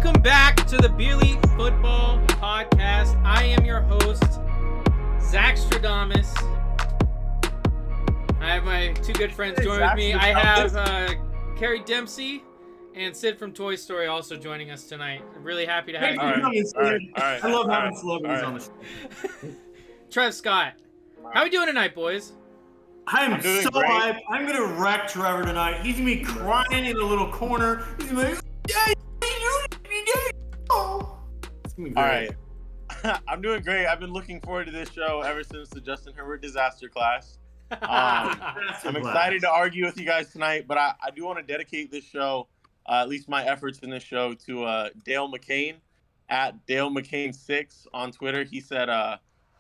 Welcome back to the Beerly Football Podcast. I am your host, Zachstrodamus. I have my two good friends joining with me. I have Carrie Dempsey and Sid from Toy Story also joining us tonight. I'm really happy to have you. All right. I love having celebrities on the show. Trev Scott. How we doing tonight, boys? I'm so hyped. I'm going to wreck Trevor tonight. He's going to be crying in a little corner. He's going to be like, it's going to be great. All right. I'm doing great. I've been looking forward to this show ever since the Justin Herbert disaster class. I'm excited to argue with you guys tonight, but I do want to dedicate this show, at least my efforts in this show, to Dale McCain at Dale McCain6 on Twitter. He said,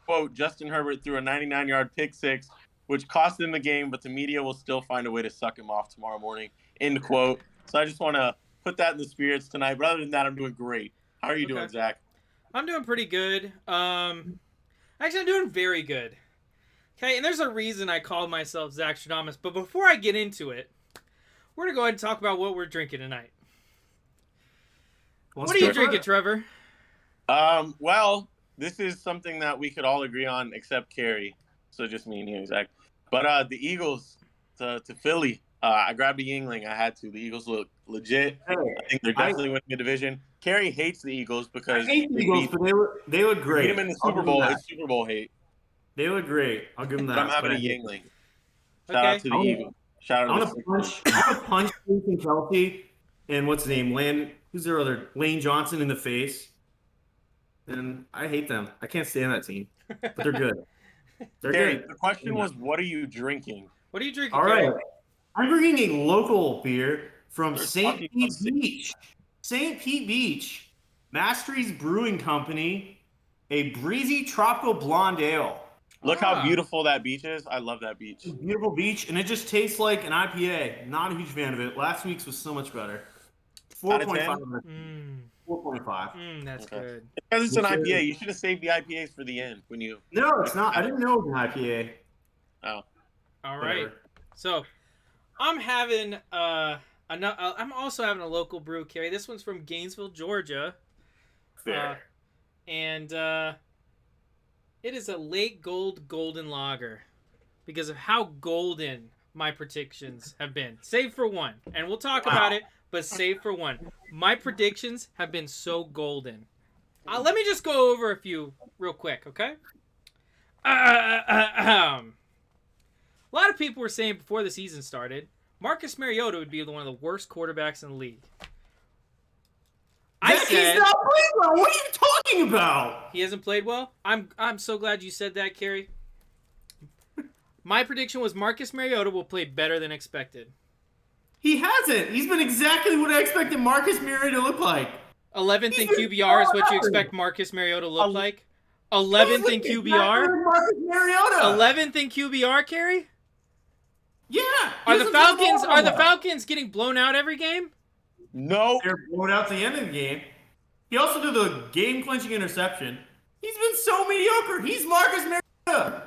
quote, Justin Herbert threw a 99-yard pick six, which cost him the game, but the media will still find a way to suck him off tomorrow morning, end quote. So I just want to put that in the spirits tonight. But other than that, I'm doing great. How are you doing, Zach? I'm doing pretty good. Actually, I'm doing very good. Okay, and there's a reason I called myself Zachstrodamus. But before I get into it, we're going to go ahead and talk about what we're drinking tonight. What are you drinking, Trevor? Well, this is something that we could all agree on except Carrie. So just me and you, Zach. But the Eagles to Philly, I grabbed a Yingling. I had to. The Eagles look legit. I think they're definitely winning the division. Carrie hates the Eagles because I hate the Eagles, but they look great. Beat them in the Super Bowl. It's Super Bowl hate. They look great. I'll give them that. But I'm having a Yingling. Shout out to the Eagles. Shout out to the Eagles. I'm going to punch Jason Kelsey and what's his name? Who's their other? Lane Johnson in the face. And I hate them. I can't stand that team. But they're good. They're Carrie, good. the question was, what are you drinking? What are you drinking, All right. Carrie? I'm drinking a local beer from St. fucking Pete Beach. St. Pete Beach. Mastery's Brewing Company. A breezy tropical blonde ale. Look how beautiful that beach is. I love that beach. It's a beautiful beach, and it just tastes like an IPA. Not a huge fan of it. Last week's was so much better. 4.5. 4.5. That's good. Because it's an IPA. You should have saved the IPAs for the end when you. No, it's not. I didn't know it was an IPA. Oh. All right. Whatever. So, I'm having I'm also having a local brew, Carrie. This one's from Gainesville, Georgia. Fair. And it is a late gold golden lager because of how golden my predictions have been. Save for one. And we'll talk about it, but save for one. My predictions have been so golden. Let me just go over a few real quick, okay? A lot of people were saying before the season started, Marcus Mariota would be one of the worst quarterbacks in the league. I said he's not playing well. What are you talking about? He hasn't played well? I'm so glad you said that, Carrie. My prediction was Marcus Mariota will play better than expected. He hasn't. He's been exactly what I expected Marcus Mariota to look like. 11th in QBR is what you expect Marcus Mariota to look like? 11th in QBR? Marcus Mariota. 11th in QBR, Carrie? Yeah. Are the Falcons getting blown out every game? No. They're blown out at the end of the game. He also did the game-clinching interception. He's been so mediocre. He's Marcus Mariota.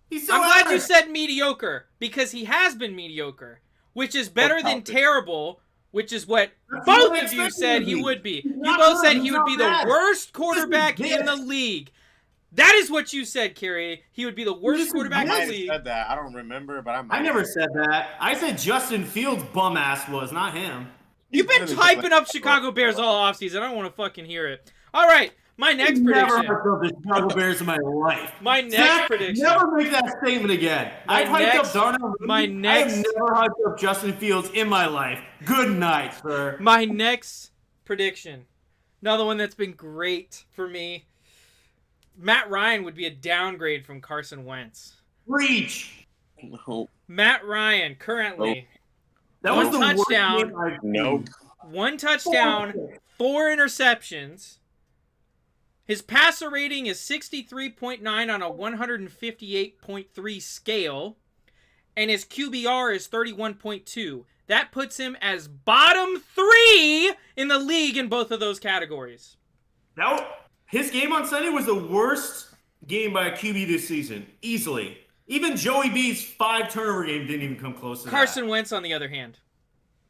He's so I'm glad average. you said mediocre, because he has been mediocre, which is better than terrible, which is what both of you said he would be. You both said he would be the worst quarterback in the league. That is what you said, Carrie. He would be the worst quarterback in the league. I said that. I don't remember, but I never said that. I said Justin Fields' bum ass was, not him. You've been hyping up Chicago Bears all offseason. I don't want to fucking hear it. All right, my next prediction. Never hyped up the Chicago Bears in my life. My next prediction. Never make that statement again. I've hyped up Darnell. I have never hyped up Justin Fields in my life. Good night, sir. My next prediction. Another one that's been great for me. Matt Ryan would be a downgrade from Carson Wentz. Reach. No. Matt Ryan currently That one was the touchdown. No. One touchdown, 4 interceptions. His passer rating is 63.9 on a 158.3 scale, and his QBR is 31.2. That puts him as bottom 3 in the league in both of those categories. His game on Sunday was the worst game by a QB this season, easily. Even Joey B's 5 turnover game didn't even come close to Carson Wentz, on the other hand.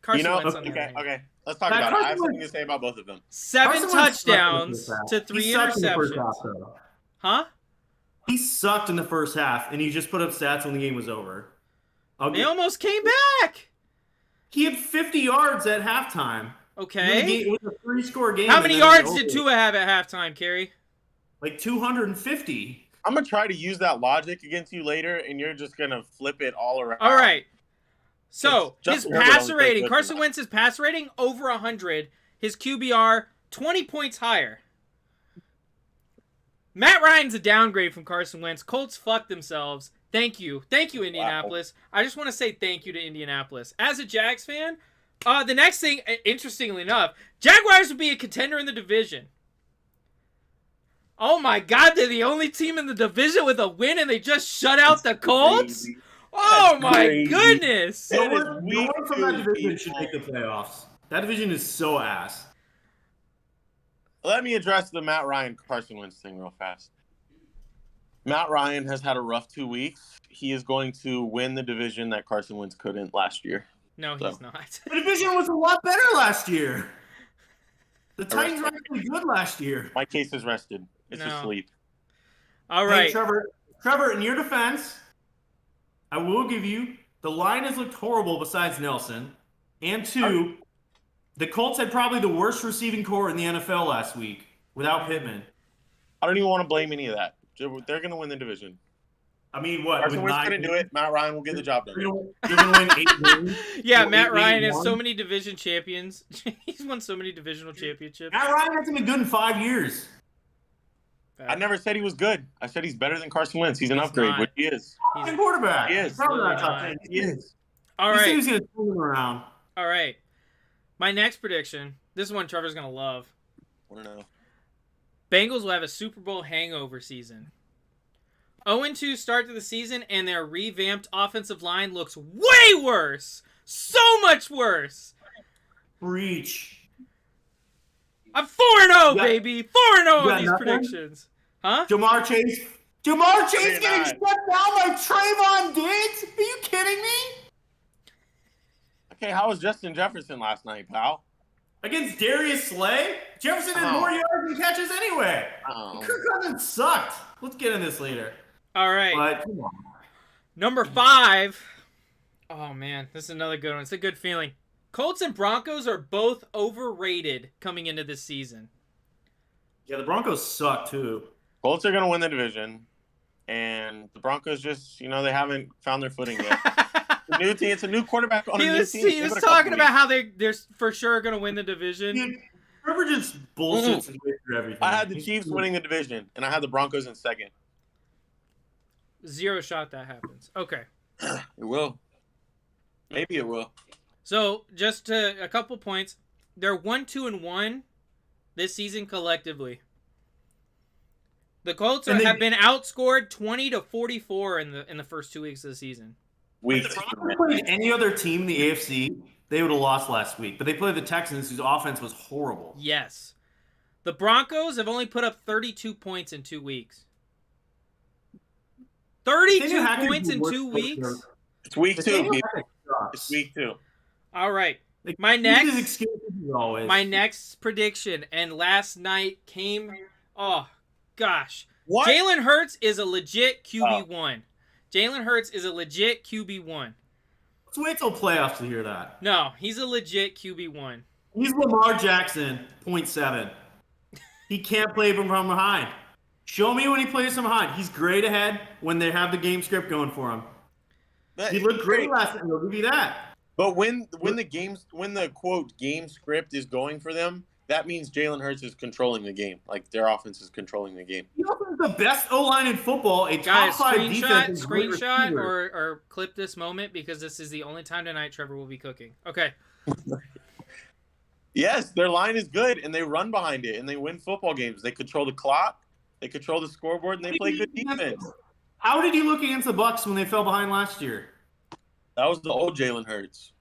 Okay. Let's talk about it. I have something to say about both of them. 7 touchdowns to 3 interceptions. Huh? He sucked in the first half, and he just put up stats when the game was over. They almost came back. He had 50 yards at halftime. Okay. It was a 3-score game. How many yards did Tua have at halftime, Kerry? Like 250. I'm going to try to use that logic against you later, and you're just going to flip it all around. All right. So, his passer rating, Carson Wentz's passer rating, over 100. His QBR, 20 points higher. Matt Ryan's a downgrade from Carson Wentz. Colts fucked themselves. Thank you. Thank you, Indianapolis. Wow. I just want to say thank you to Indianapolis. As a Jags fan, the next thing, interestingly enough, Jaguars would be a contender in the division. Oh my God, they're the only team in the division with a win and they just shut out the Colts? Crazy. Oh my goodness. No one from that division should make the playoffs. That division is so ass. Let me address the Matt Ryan Carson Wentz thing real fast. Matt Ryan has had a rough 2 weeks. He is going to win the division that Carson Wentz couldn't last year. No, he's not. The division was a lot better last year. The Titans were actually good last year. My case is rested. It's asleep. All right. Hey, Trevor, in your defense, I will give you, the line has looked horrible besides Nelson. And 2, the Colts had probably the worst receiving core in the NFL last week without Pittman. I don't even want to blame any of that. They're going to win the division. I mean, what? Carson Wentz going to do it. Matt Ryan will get the job done. You're going to win 8 games. Yeah, Matt Ryan has so many division champions. He's won so many divisional championships. Matt Ryan hasn't been good in 5 years. I never said he was good. I said he's better than Carson Wentz. He's an upgrade, which he is. He's a quarterback. He is. Probably not top 10. He is. All right. He going to swing him around. All right. My next prediction. This is one Trevor's going to love. I don't know. Bengals will have a Super Bowl hangover season. 0-2 start to the season, and their revamped offensive line looks way worse. So much worse. Breach. I'm 4-0, baby. 4-0 on these predictions. Huh? Jamar Chase getting shut down by Trayvon Diggs? Are you kidding me? Okay, how was Justin Jefferson last night, pal? Against Darius Slay? Jefferson had more yards and catches anyway. Kirk Cousins sucked. Let's get in this later. All right. But, come on. Number 5. Oh, man. This is another good one. It's a good feeling. Colts and Broncos are both overrated coming into this season. Yeah, the Broncos suck, too. Colts are going to win the division. And the Broncos just, they haven't found their footing yet. New team. It's a new quarterback on a new team. He was talking about how they're for sure going to win the division. Dude, Trevor just bullshits his way through everything. I had the Chiefs winning the division, and I had the Broncos in second. 0 shot that happens. Okay. It will. Maybe it will. So, just a couple points. They're 1-2-1 this season collectively. The Colts have been outscored 20-44 in the first 2 weeks of the season. If the Broncos played any other team in the AFC, they would have lost last week. But they played the Texans, whose offense was horrible. Yes. The Broncos have only put up 32 points in 2 weeks. 32 points in 2 weeks? It's week 2. It's week 2. All right. My next prediction, and last night came... Oh, gosh. What? Jalen Hurts is a legit QB1. Jalen Hurts is a legit QB1. Let's wait till playoffs to hear that. No, he's a legit QB1. He's Lamar Jackson, 0.7. He can't play from behind. Show me when he plays from behind. He's great ahead when they have the game script going for him. He looked great last night. I'll give you that. But when the quote game script is going for them, that means Jalen Hurts is controlling the game. Like their offense is controlling the game. He offers the best O-line in football. A top 5 defense. Screenshot or clip this moment because this is the only time tonight Trevor will be cooking. Okay. Yes, their line is good and they run behind it and they win football games. They control the clock, they control the scoreboard, and they play good defense. How did he look against the Bucs when they fell behind last year? That was the old Jalen Hurts.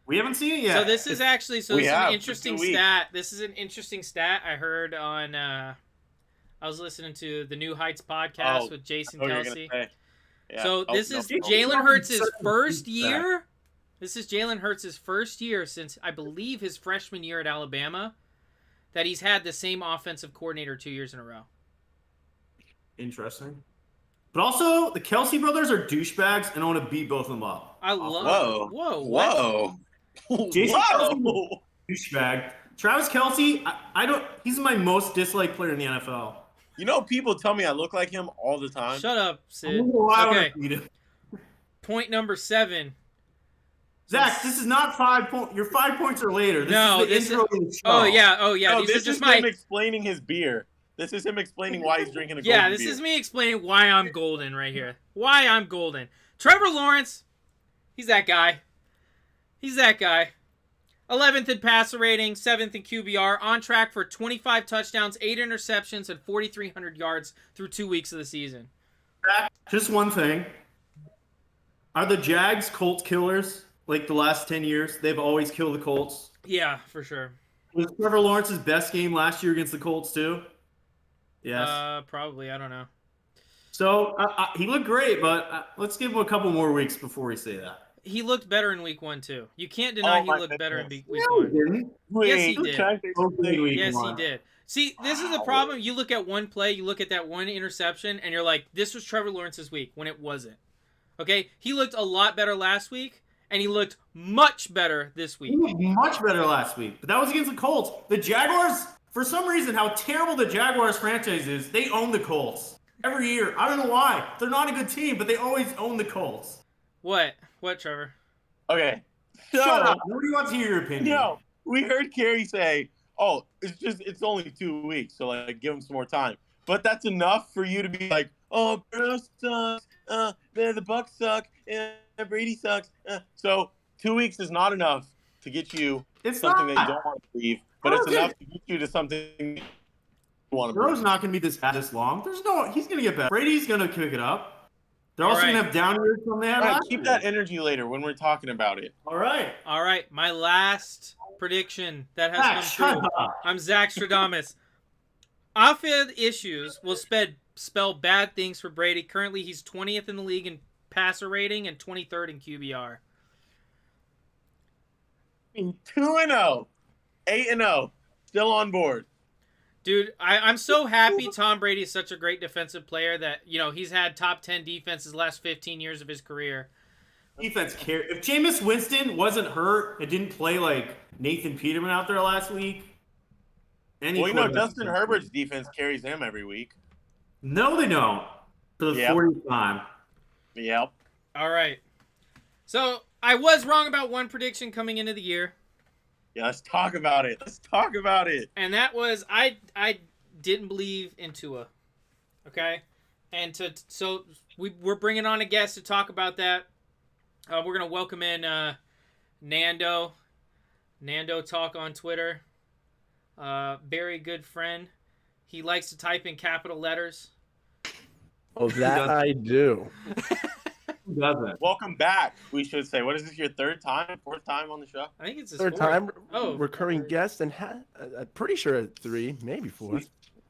We haven't seen it yet. So this is actually an interesting stat. This is an interesting stat I heard on. I was listening to the New Heights podcast with Jason Kelsey. Yeah. So this is Jalen Hurts' first year This is Jalen Hurts' first year since, I believe, his freshman year at Alabama that he's had the same offensive coordinator 2 years in a row. Interesting. But also, the Kelsey brothers are douchebags, and I want to beat both of them up. I love. Whoa! What? Jason Kelsey, douchebag. Travis Kelsey, I don't. He's my most disliked player in the NFL. You know, people tell me I look like him all the time. Shut up, Sid. Okay. Point number 7. Zach, this is not 5 points. Your 5 points are later. This is the intro to the show. Oh yeah. No, These this are just is him explaining his beer. This is him explaining why he's drinking a golden beer. Yeah, this is me explaining why I'm golden right here. Why I'm golden. Trevor Lawrence, he's that guy. 11th in passer rating, 7th in QBR, on track for 25 touchdowns, 8 interceptions, and 4,300 yards through 2 weeks of the season. Just one thing. Are the Jags Colts killers like the last 10 years? They've always killed the Colts. Yeah, for sure. Was Trevor Lawrence's best game last year against the Colts too? Yes. Probably. I don't know. So he looked great, but let's give him a couple more weeks before we say that. He looked better in week 1 too. You can't deny he looked better in week 1. Yes, he did. Yes, he did. See, this is the problem. You look at one play, you look at that one interception, and you're like, this was Trevor Lawrence's week when it wasn't. Okay? He looked a lot better last week, and he looked much better this week. He looked much better last week, but that was against the Colts. The Jaguars, for some reason, how terrible the Jaguars franchise is, they own the Colts every year. I don't know why. They're not a good team, but they always own the Colts. What? What, Trevor? Okay. So, shut up. Nobody wants to hear your opinion. No, we heard Carrie say, oh, it's only 2 weeks, so like give him some more time. But that's enough for you to be like, oh, Burrow sucks, the Bucks suck, Brady sucks. So 2 weeks is not enough to get you something that you don't want to believe, but it's enough to get you to something you want to believe. Burrow's not going to be this long. He's going to get better. Brady's going to kick it up. They're also going to have down years from there. All right, keep that energy later when we're talking about it. All right. My last prediction that has come true. I'm Zachstrodamus. Off-field issues will spell bad things for Brady. Currently, he's 20th in the league in passer rating and 23rd in QBR. 2-0, 8-0, still on board. Dude, I'm so happy Tom Brady is such a great defensive player that, he's had top 10 defenses the last 15 years of his career. Defense care. If Jameis Winston wasn't hurt and didn't play like Nathan Peterman out there last week. Justin Herbert's defense carries him every week. No, they don't. For the 40th time. Yep. All right. So, I was wrong about one prediction coming into the year. Yeah, let's talk about it. And that was I didn't believe in Tua. Okay? And so we're bringing on a guest to talk about that. We're going to welcome in Nando. Nando Talk on Twitter. Very good friend. He likes to type in capital letters. Oh, that I do. Who doesn't? Welcome back, we should say. What is this, your fourth time on the show? I think it's his third fourth. time. Recurring guest, and I'm pretty sure 3, maybe 4.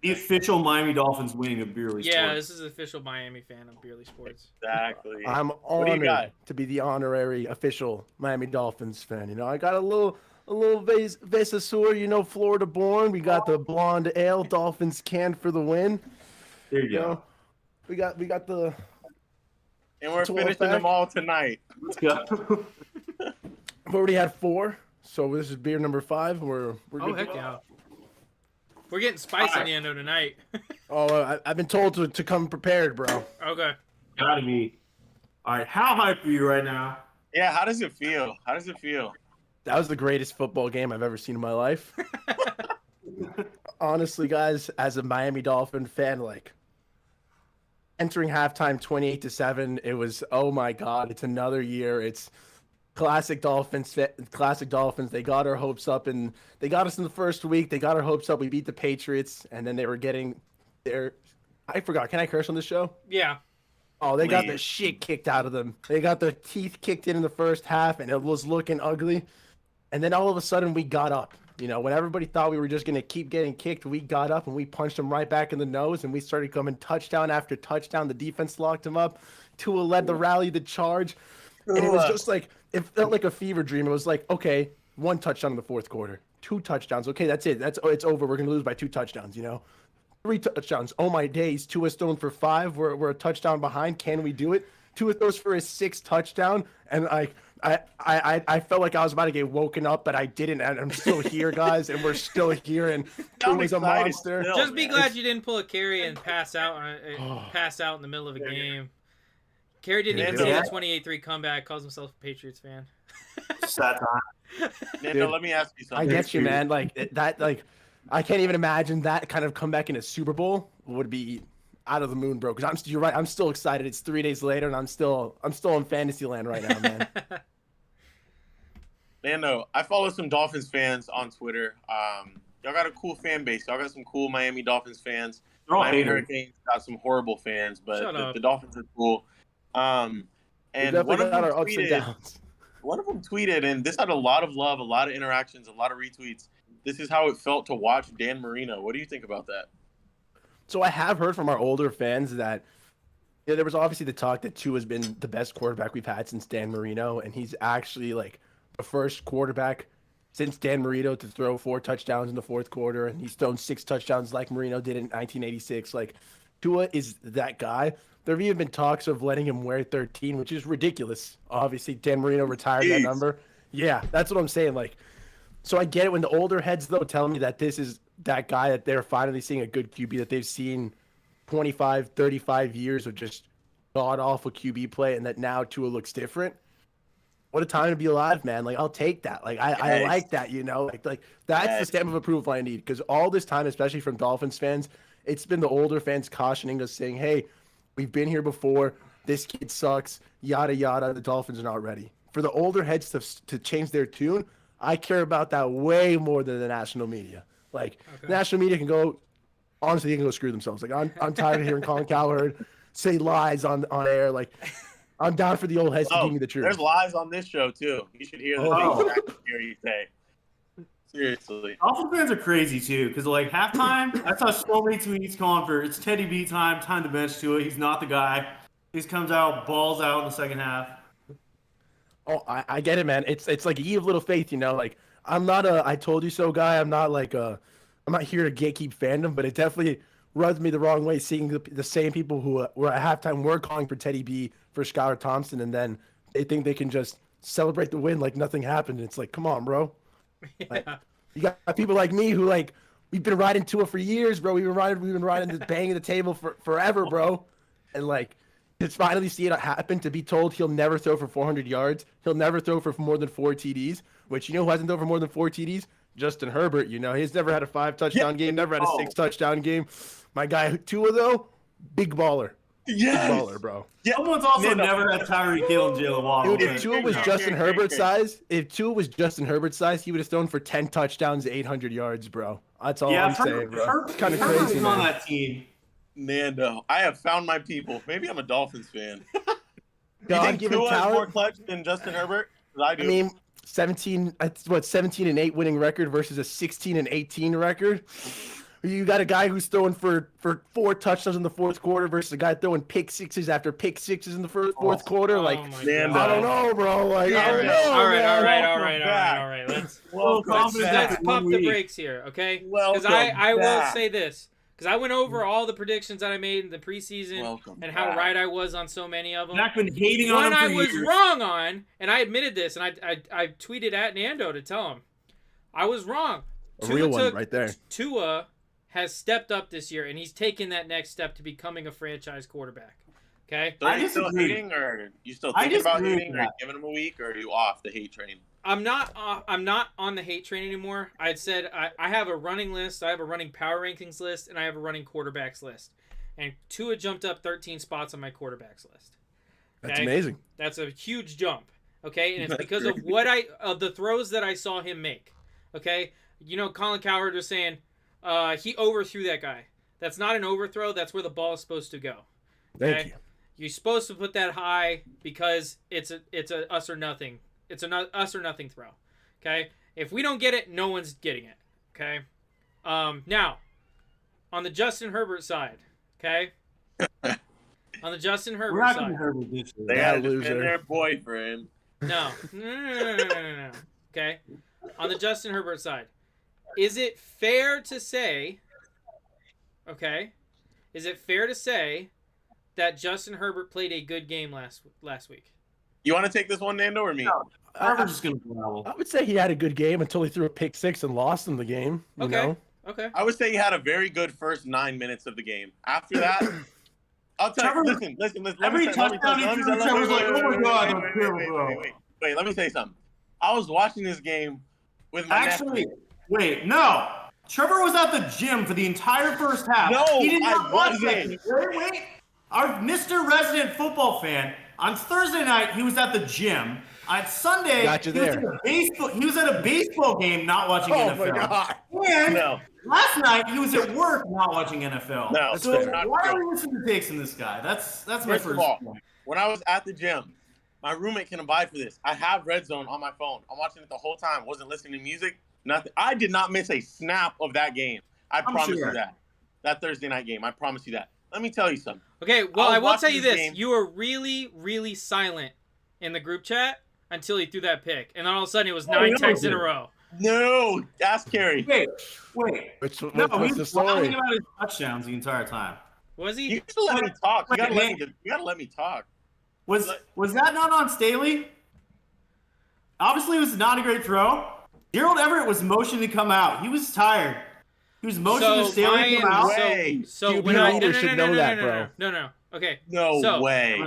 The official Miami Dolphins winning of Beerly Sports. Yeah, this is the official Miami fan of Beerly Sports. Exactly. I'm honored to be the honorary official Miami Dolphins fan. I got a little Vesasur, Florida born. We got the blonde ale, Dolphins can for the win. There you go. We got the. And we're finishing them all tonight. Let's go. I've already had 4, so this is beer number 5. We're good. Heck yeah. We're getting spicy Nando tonight. I've been told to come prepared, bro. Okay. Gotta be. All right, how hyped are you right now? Yeah, how does it feel? That was the greatest football game I've ever seen in my life. Honestly, guys, as a Miami Dolphin fan, entering halftime 28-7, it was, oh my God, it's another year. It's classic Dolphins. They got our hopes up, and they got us in the first week. They got our hopes up. We beat the Patriots, and then they were getting their. I forgot. Can I curse on this show? Yeah. Oh, they got the shit kicked out of them. They got their teeth kicked in the first half, and it was looking ugly. And then all of a sudden, we got up. When everybody thought we were just going to keep getting kicked, we got up and we punched them right back in the nose, and we started coming touchdown after touchdown. The defense locked them up. Tua led the rally, the charge. And it was just it felt like a fever dream. It was like, okay, 1 touchdown in the fourth quarter, 2 touchdowns. Okay, that's it. It's over. We're gonna lose by 2 touchdowns. 3 touchdowns. Oh my days. Tua's thrown for 5. We're a touchdown behind. Can we do it? Tua throws for his 6th touchdown, and I felt like I was about to get woken up, but I didn't. And I'm still here, guys, and we're still here. And Tua's a monster. Still, Just be glad you didn't pull a carry and pass out in the middle of a game. Carey didn't even see the 28-3 comeback. Calls himself a Patriots fan. Sad time. Nando, let me ask you something. I get you, man. Like that. Like I can't even imagine that kind of comeback in a Super Bowl would be out of the moon, bro. Because you're right. I'm still excited. It's 3 days later, and I'm still in fantasy land right now, man. Nando, I follow some Dolphins fans on Twitter. Y'all got a cool fan base. Y'all got some cool Miami Dolphins fans. Miami Hurricanes got some horrible fans, but the Dolphins are cool. And one of them tweeted, and this had a lot of love, a lot of interactions, a lot of retweets. This is how it felt to watch Dan Marino. What do you think about that? So I have heard from our older fans that there was obviously the talk that Tua has been the best quarterback we've had since Dan Marino, and he's actually like the first quarterback since Dan Marino to throw 4 touchdowns in the fourth quarter, and he's thrown 6 touchdowns like Marino did in 1986. Like Tua is that guy. There have even been talks of letting him wear 13, which is ridiculous. Obviously, Dan Marino retired that number. Yeah, that's what I'm saying. Like, so I get it when the older heads, though, tell me that this is that guy that they're finally seeing a good QB, that they've seen 25, 35 years of just god-awful QB play, and that now Tua looks different. What a time to be alive, man. Like, I'll take that. Like, I like that, Like that's the stamp of approval I need, because all this time, especially from Dolphins fans, it's been the older fans cautioning us, saying, hey, we've been here before. This kid sucks. Yada, yada. The Dolphins are not ready. For the older heads to change their tune, I care about that way more than the national media. Like, national media can go, honestly, they can go screw themselves. Like, I'm tired of hearing Colin Cowherd say lies on air. Like, I'm down for the old heads to give me the truth. There's lies on this show, too. You should hear the things I hear you say. Seriously. Dolphins fans are crazy, too, because, like, halftime, I saw so many tweets calling for it's Teddy B time to bench Tua. He's not the guy. He just comes out, balls out in the second half. Oh, I get it, man. It's like ye of little faith, Like, I'm not a I told you so guy. I'm not like I'm not here to gatekeep fandom, but it definitely rubs me the wrong way seeing the same people who were at halftime were calling for Teddy B for Skylar Thompson, and then they think they can just celebrate the win like nothing happened. It's like, come on, bro. Yeah. Like, you got people like me who, like, we've been riding Tua for years, bro. We've been riding this banging the table for forever, bro. And like, to finally see it happen, to be told he'll never throw for 400 yards, he'll never throw for more than 4 TDs, which who hasn't thrown for more than 4 TDs? Justin Herbert. He's never had a 5 touchdown game, never had a 6 touchdown game. My guy Tua, though, big baller. Yes. Big baller, bro. Yeah. Someone's also never had Tyreek Hill and Jalen Waddle. Dude, if Tua was Justin Herbert's size, he would have thrown for 10 touchdowns, 800 yards, bro. That's all I'm saying, bro. It's kind of crazy, man. On that team. Nando, I have found my people. Maybe I'm a Dolphins fan. You think God-given Tua is talent? more clutch than Justin Herbert? 'Cause I do. I mean, 17-8 winning record versus a 16-18 record. You got a guy who's throwing for 4 touchdowns in the fourth quarter versus a guy throwing pick sixes after pick sixes in the fourth quarter. Like, I don't know, bro. Like, I don't know. All right. Let's pump the brakes here, okay? Because I will say this. Because I went over all the predictions that I made in the preseason and how right I was on so many of them. I've been hating on One him for I was years. wrong on, and I admitted this, and I tweeted at Nando to tell him I was wrong. A real one right there. Tua has stepped up this year, and he's taken that next step to becoming a franchise quarterback. Okay? So are you still hating, or you still thinking about hating, or giving him a week, or are you off the hate train? I'm not on the hate train anymore. I'd said I have a running list. I have a running power rankings list, and I have a running quarterbacks list. And Tua jumped up 13 spots on my quarterbacks list. Okay? That's amazing. That's a huge jump. Okay, and it's because of the throws that I saw him make. Okay, Colin Cowherd was saying he overthrew that guy. That's not an overthrow. That's where the ball is supposed to go. Okay? Thank you. You're supposed to put that high because it's a us or nothing. It's an us or nothing throw. Okay? If we don't get it, no one's getting it. Okay? Now, on the Justin Herbert side, okay? On the Justin Herbert side. Herbert this year. They had to defend their boyfriend. No. No. Okay. On the Justin Herbert side, is it fair to say? Okay. Is it fair to say that Justin Herbert played a good game last week? You want to take this one, Nando, or me? No. Herbert's just gonna travel. I would say he had a good game until he threw a pick six and lost in the game. You know? Okay. I would say he had a very good first 9 minutes of the game. After that, I'll tell you. Listen. Every touchdown he threw, Trevor's like, "Oh my god, wait. Let me say something. I was watching this game with my nephew. Wait, no. Trevor was at the gym for the entire first half. No, he did not I watch wasn't. that. Wait. Our Mr. Resident Football fan, on Thursday night, he was at the gym. On Sunday, he was at a baseball game not watching NFL. My God. And last night, he was at work not watching NFL. No, so why are we listening to takes in this guy? That's my first point. When I was at the gym, my roommate can abide for this. I have Red Zone on my phone. I'm watching it the whole time. Wasn't listening to music. Nothing. I did not miss a snap of that game. I promise you that. That Thursday night game. I promise you that. Let me tell you something. Okay, well, I will tell you this. You were really, really silent in the group chat until he threw that pick. And then all of a sudden, it was 9 texts in a row. No, ask Carrie. Wait. What's He the was story? talking about his touchdowns the entire time. Was he? You gotta let me talk. You gotta let me talk. Was that not on Staley? Obviously, it was not a great throw. Gerald Everett was motioning to come out. He was tired. He was motioning to Staley to come out. So when should know that, bro. No. Okay. No way.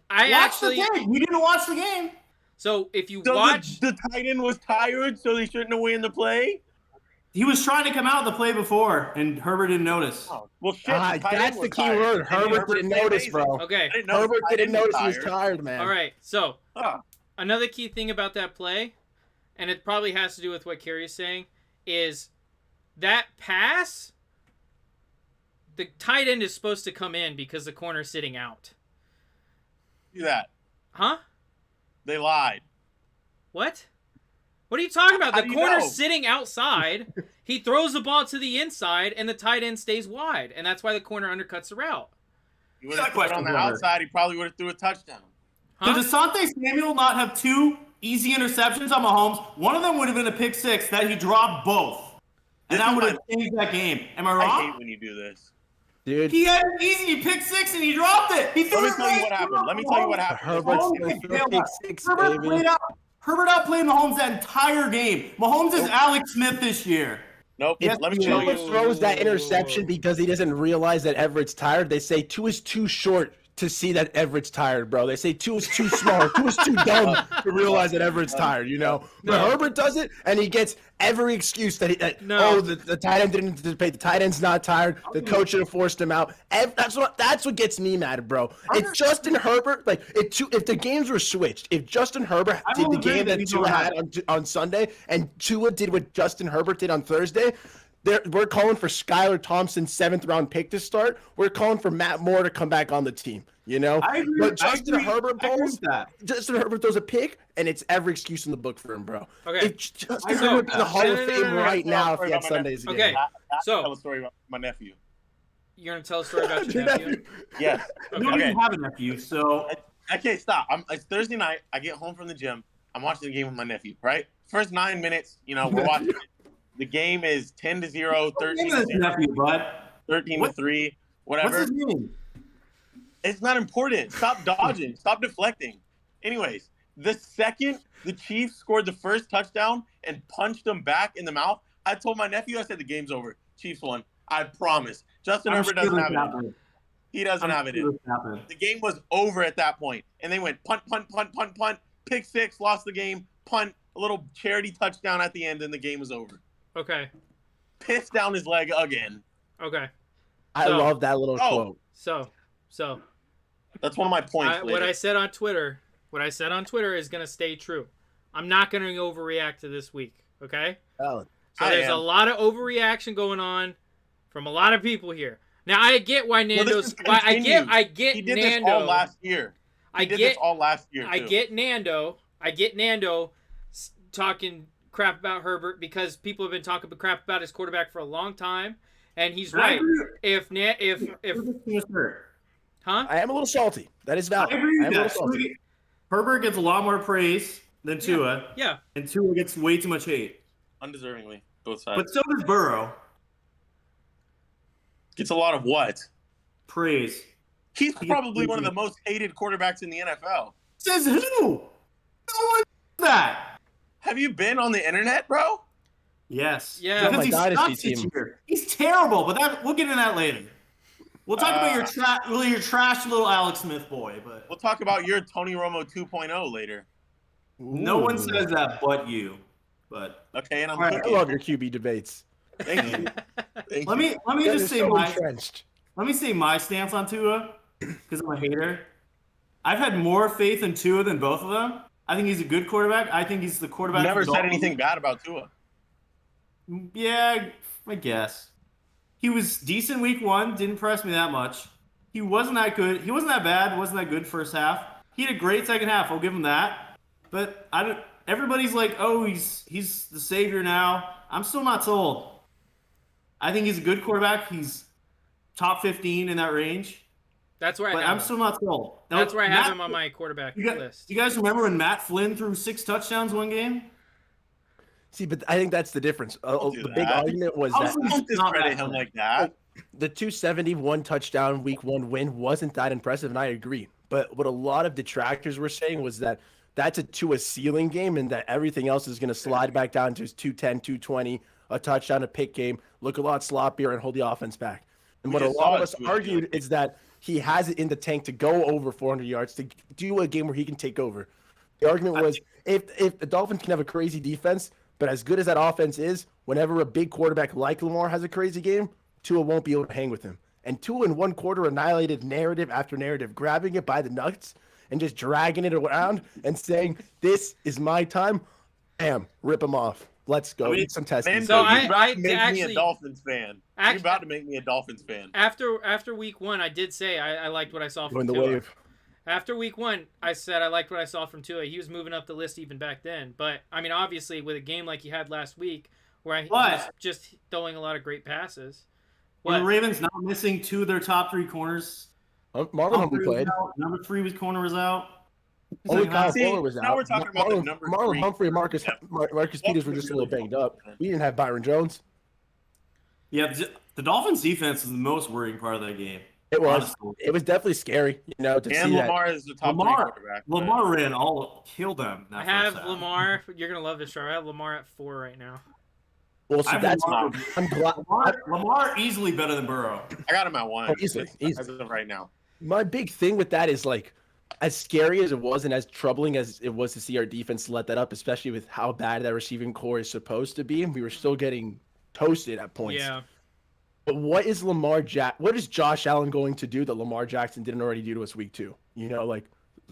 Watch the game. You didn't watch the game. So if you watch, the tight end was tired, so they shouldn't have won the play. He was trying to come out the play before, and Herbert didn't notice. Oh, well, shit. That's the key word. Herbert didn't notice, bro. Okay. Herbert didn't notice he was tired, man. All right. So another key thing about that play, and it probably has to do with what Carrie is saying, is that pass. The tight end is supposed to come in because the corner's sitting out. Do that. Huh? They lied. What? What are you talking about? How The do you corner's know? sitting outside. He throws the ball to the inside, and the tight end stays wide, and that's why the corner undercuts the route. He would have put it on the outside. He probably would have threw a touchdown. Huh? Did Asante Samuel not have 2 easy interceptions on Mahomes? One of them would have been a pick 6 that he dropped both. And that would have changed that game. Am I wrong? I hate when you do this. Dude. He had an easy pick 6 and he dropped it. He threw Let me tell you what happened. Let me tell you what happened. Herbert outplayed Mahomes that entire game. Mahomes is Alex Smith this year. Nope. Yes, Let me tell Tua you. throws that interception because he doesn't realize that Everett's tired. They say Tua is too short to see that Everett's tired, bro. They say Tua is too small. Tua is too dumb to realize that Everett's tired, you know? But Herbert does it, and he gets every excuse that the tight end didn't anticipate. The tight end's not tired. The coach should have forced him out. That's what gets me mad, bro. If Justin Herbert, if the games were switched, if Justin Herbert did the game that Tua had on Sunday, and Tua did what Justin Herbert did on Thursday, we're calling for Skylar Thompson's 7th-round pick to start. We're calling for Matt Moore to come back on the team. You know, but Justin Herbert throws a pick, and it's every excuse in the book for him, bro. Okay, if Justin Herbert be in the Hall of Fame right now if he had Sundays again. Okay, so tell a story about my nephew. You're gonna tell a story about your nephew? Yes. You don't even have a nephew, so Okay, stop. It's Thursday night. I get home from the gym. I'm watching the game with my nephew. Right, first 9 minutes. You know, we're watching it. The game is 10-0, 13-0, nephew, bud. 13-3, whatever. What's his name? It's not important. Stop dodging. Stop deflecting. Anyways, the second the Chiefs scored the first touchdown and punched them back in the mouth, I told my nephew, I said, the game's over. Chiefs won. I promise. Justin Herbert doesn't have it. He doesn't have it in. The game was over at that point. And they went punt, pick 6, lost the game, punt, a little charity touchdown at the end, and the game was over. Okay. Pissed down his leg again. Okay. I love that little quote. So that's one of my points. What I said on Twitter is gonna stay true. I'm not gonna overreact to this week. Okay. Oh, so there's a lot of overreaction going on from a lot of people here. Now I get why Nando's. I get he did Nando. This all last year. He did this all last year. Too. I get Nando talking crap about Herbert because people have been talking crap about his quarterback for a long time, and he's right. Huh? I am a little salty. That is valid. I agree with that. Herbert gets a lot more praise than Tua. Yeah. And Tua gets way too much hate. Undeservingly, both sides. But so does Burrow. Gets a lot of what? Praise. He's probably one of the most hated quarterbacks in the NFL. Says who? No one does that. Have you been on the internet, bro? Yes. Yeah. Because he sucks this year. He's terrible, but we'll get into that later. We'll talk about your trash little Alex Smith boy, but we'll talk about your Tony Romo 2.0 later. No one says that but you. But okay, and I love your QB debates. Thank you. Let me just say let me say my stance on Tua because I'm a hater. I've had more faith in Tua than both of them. I think he's a good quarterback. I think he's the quarterback. Never said anything bad about Tua. Yeah, I guess. He was decent week 1. Didn't impress me that much. He wasn't that good. He wasn't that bad. Wasn't that good first half. He had a great second half. I'll give him that. But I don't. Everybody's like, oh, he's the savior now. I'm still not sold. I think he's a good quarterback. He's top 15 in that range. That's where I'm still not sold. That's where I have him on my quarterback list. Do you guys remember when Matt Flynn threw 6 touchdowns one game? See, but I think that's the difference. The big argument was that don't discredit him like that. The 271 touchdown week 1 win wasn't that impressive, and I agree. But what a lot of detractors were saying was that that's a ceiling game, and that everything else is going to slide back down to his 210, 220, a touchdown, a pick game, look a lot sloppier, and hold the offense back. And what a lot of us argued is that he has it in the tank to go over 400 yards, to do a game where he can take over. The argument was if the Dolphins can have a crazy defense, but as good as that offense is, whenever a big quarterback like Lamar has a crazy game, Tua won't be able to hang with him. And Tua in one quarter annihilated narrative after narrative, grabbing it by the nuts and just dragging it around and saying, "This is my time." Bam, rip him off. Let's go. Eat some testing. So you're about to make me a Dolphins fan. You're about to make me a Dolphins fan. After week 1, I did say I liked what I saw from Tua. Wave. After week 1, I said I liked what I saw from Tua. He was moving up the list even back then. But, I mean, obviously, with a game like he had last week, where he was just throwing a lot of great passes. The Ravens not missing 2 of their top 3 corners. Marlon Humphrey played. Number 3 corner was out. Only Kyle Fuller was out. Now we're talking about the number Marlon 3. Humphrey and Marcus Peters were just a little banged up. We didn't have Byron Jones. Yeah, the Dolphins' defense is the most worrying part of that game. It was. It was definitely scary, to see Lamar that. is the top 3 quarterback. Lamar ran killed them. I have Lamar. You're gonna love this show. I have Lamar at 4 right now. Well, so that's I'm glad. Lamar easily better than Burrow. I got him at 1. Easily. As of right now. My big thing with that is as scary as it was and as troubling as it was to see our defense let that up, especially with how bad that receiving core is supposed to be, and we were still getting toasted at points. Yeah. But what is Josh Allen going to do that Lamar Jackson didn't already do to us week 2?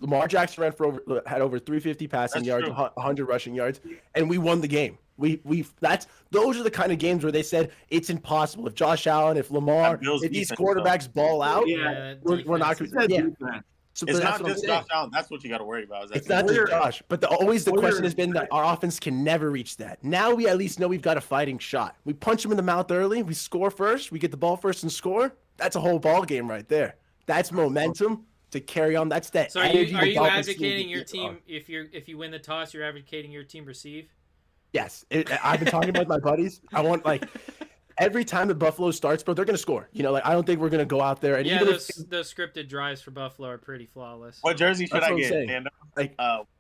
Lamar Jackson had over 350 passing yards, 100 rushing yards, and we won the game. Those are the kind of games where they said it's impossible. If Josh Allen, if Lamar, if these quarterbbacks ball out, we're not going to. Yeah. So it's not just Josh Allen. That's what you got to worry about. It's not just Josh, but the question has been that our offense can never reach that. Now we at least know we've got a fighting shot. We punch them in the mouth early. We score first. We get the ball first and score. That's a whole ball game right there. That's momentum to carry on. That's that. So are you advocating your team if you win the toss? You're advocating your team receive? Yes, I've been talking about my buddies. I want every time the Buffalo starts, bro, they're gonna score. I don't think we're gonna go out there and those scripted drives for Buffalo are pretty flawless. What jersey should I get, Nando?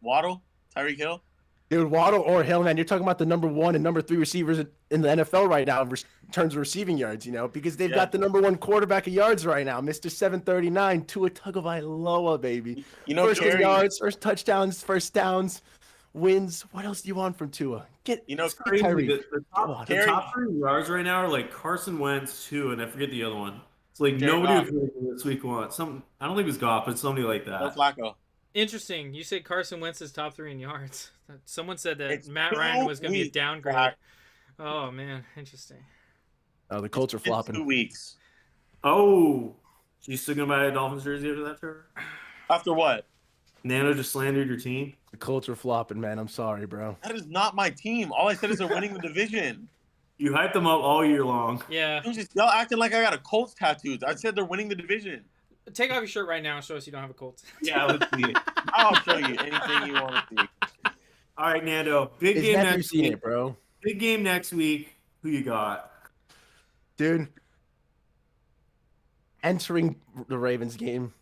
Waddle, Tyreek Hill. Dude, Waddle or Hill, man. You're talking about the number 1 and number 3 receivers in the NFL right now in terms of receiving yards. Because they've got the number 1 quarterback of yards right now, Mr. 739, Tua Tagovailoa, baby. First yards, first touchdowns, first downs. Wins. What else do you want from Tua? Crazy. The top 3 yards right now are Carson Wentz, Tua, and I forget the other one. It's nobody was this week 1. I don't think it was Goff, but somebody like that. Flacco. Interesting. You said Carson Wentz is top 3 in yards. Someone said that Matt Ryan was going to be a downgrade. Oh man, interesting. Oh, the Colts are flopping. 2 weeks. Oh, so you still gonna buy a Dolphins jersey after that, Trevor? After what? Nando just slandered your team. The Colts are flopping, man. I'm sorry, bro. That is not my team. All I said is they're winning the division. You hyped them up all year long. Yeah. Y'all acting like I got a Colts tattoo. I said they're winning the division. Take off your shirt right now and show us you don't have a cold. Yeah, let's see it. I'll show you anything you want to see. All right, Nando. Big His game nephew next seen week. it, bro. Big game next week. Who you got? Dude, entering the Ravens game,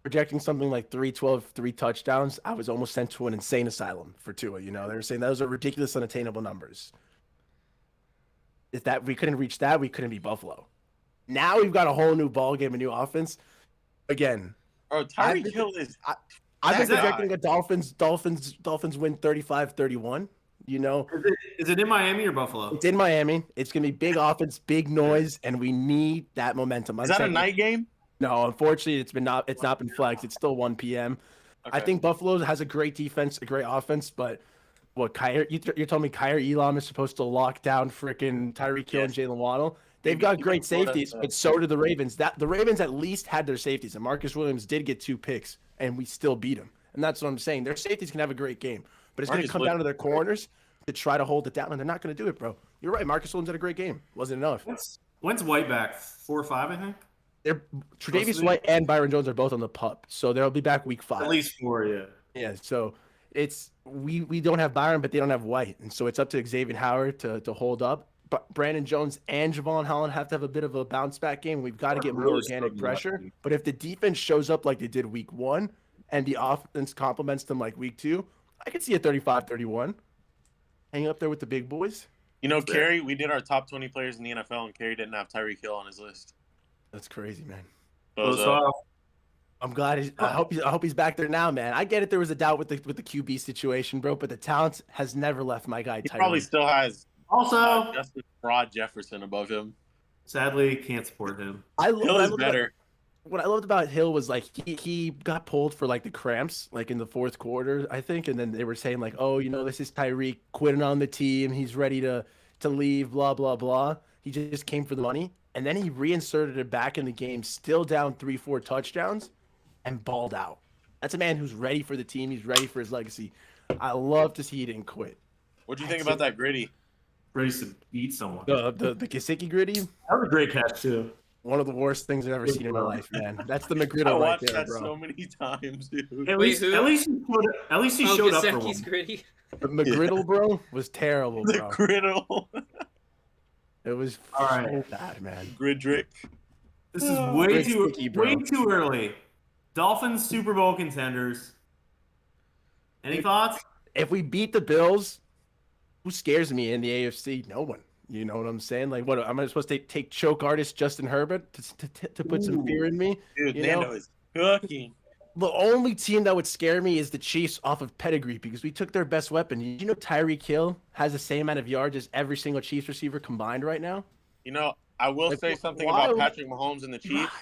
projecting something like 312, 3 touchdowns, I was almost sent to an insane asylum for Tua. You know, they were saying those are ridiculous, unattainable numbers. If that we couldn't reach that, we couldn't be Buffalo. Now we've got a whole new ball game, a new offense. Again, Bro, Tyreek Hill is. I've been That guy. projecting a Dolphins win 35-31. You know, Is it in Miami or Buffalo? it's in Miami. It's gonna be big offense, big noise, and we need that momentum. Is that a night game? No, unfortunately, it's not been flexed. It's still 1 p.m. Okay. I think Buffalo has a great defense, a great offense, but what you're telling me Kyrie Elam is supposed to lock down freaking Tyreek Hill and Jalen Waddle? They've got great safeties, but so do the Ravens. The Ravens at least had their safeties, and Marcus Williams did get 2 picks, and we still beat them. And that's what I'm saying. Their safeties can have a great game, but it's going to come down to their corners to try to hold it down, and they're not going to do it, bro. You're right. Marcus Williams had a great game. Wasn't enough. When's White back? 4 or 5, I think. They're Tre'Davious White and Byron Jones are both on the pup, so they'll be back week 5. At least 4, yeah. Yeah, so it's we don't have Byron, but they don't have White, and so it's up to Xavier Howard to hold up. But Brandon Jones and Javon Holland have to have a bit of a bounce back game. We've got to get more organic pressure. But if the defense shows up like they did week 1 and the offense complements them like week 2, I could see a 35-31. Hang up there with the big boys. You know, Kerry, we did our top 20 players in the NFL, and Kerry didn't have Tyreek Hill on his list. That's crazy, man. I'm glad I hope he's back there now, man. I get it. There was a doubt with the QB situation, bro, but the talent has never left my guy. He Tyreek. probably still has Also, Justice Fraud Jefferson above him. sadly, can't support him. Hill is better. What I loved about Hill was like he got pulled for like the cramps, like in the 4th quarter, I think, and then they were saying like, oh, you know, this is Tyreek quitting on the team. He's ready to leave. Blah blah blah. He just came for the money, and then he reinserted it back in the game, still down 3-4 touchdowns, and balled out. That's a man who's ready for the team. He's ready for his legacy. I love to see he didn't quit. What do you think about that gritty? Ready to beat someone. The Gesicki gritty, That was a great catch, too. one of the worst things I've ever seen in my life, man. That's the I McGriddle right watched there, that bro. so many times, dude. At Wait, least he Oh, showed up for Gesicki's one. gritty. The McGriddle, bro, was terrible, The bro. griddle. It was All right. so bad, man. Gridrick. This is way sticky, bro. too early. Dolphins Super Bowl contenders. Any thoughts? If we beat the Bills, who scares me in the AFC? No one. You know what I'm saying? Like, what am I supposed to take choke artist Justin Herbert to put some fear in me? Dude, You Nando know? is cooking. The only team that would scare me is the Chiefs off of pedigree because we took their best weapon. You know Tyreek Hill has the same amount of yards as every single Chiefs receiver combined right now? You know, I will Like, say something why about would- Patrick Mahomes and the Chiefs.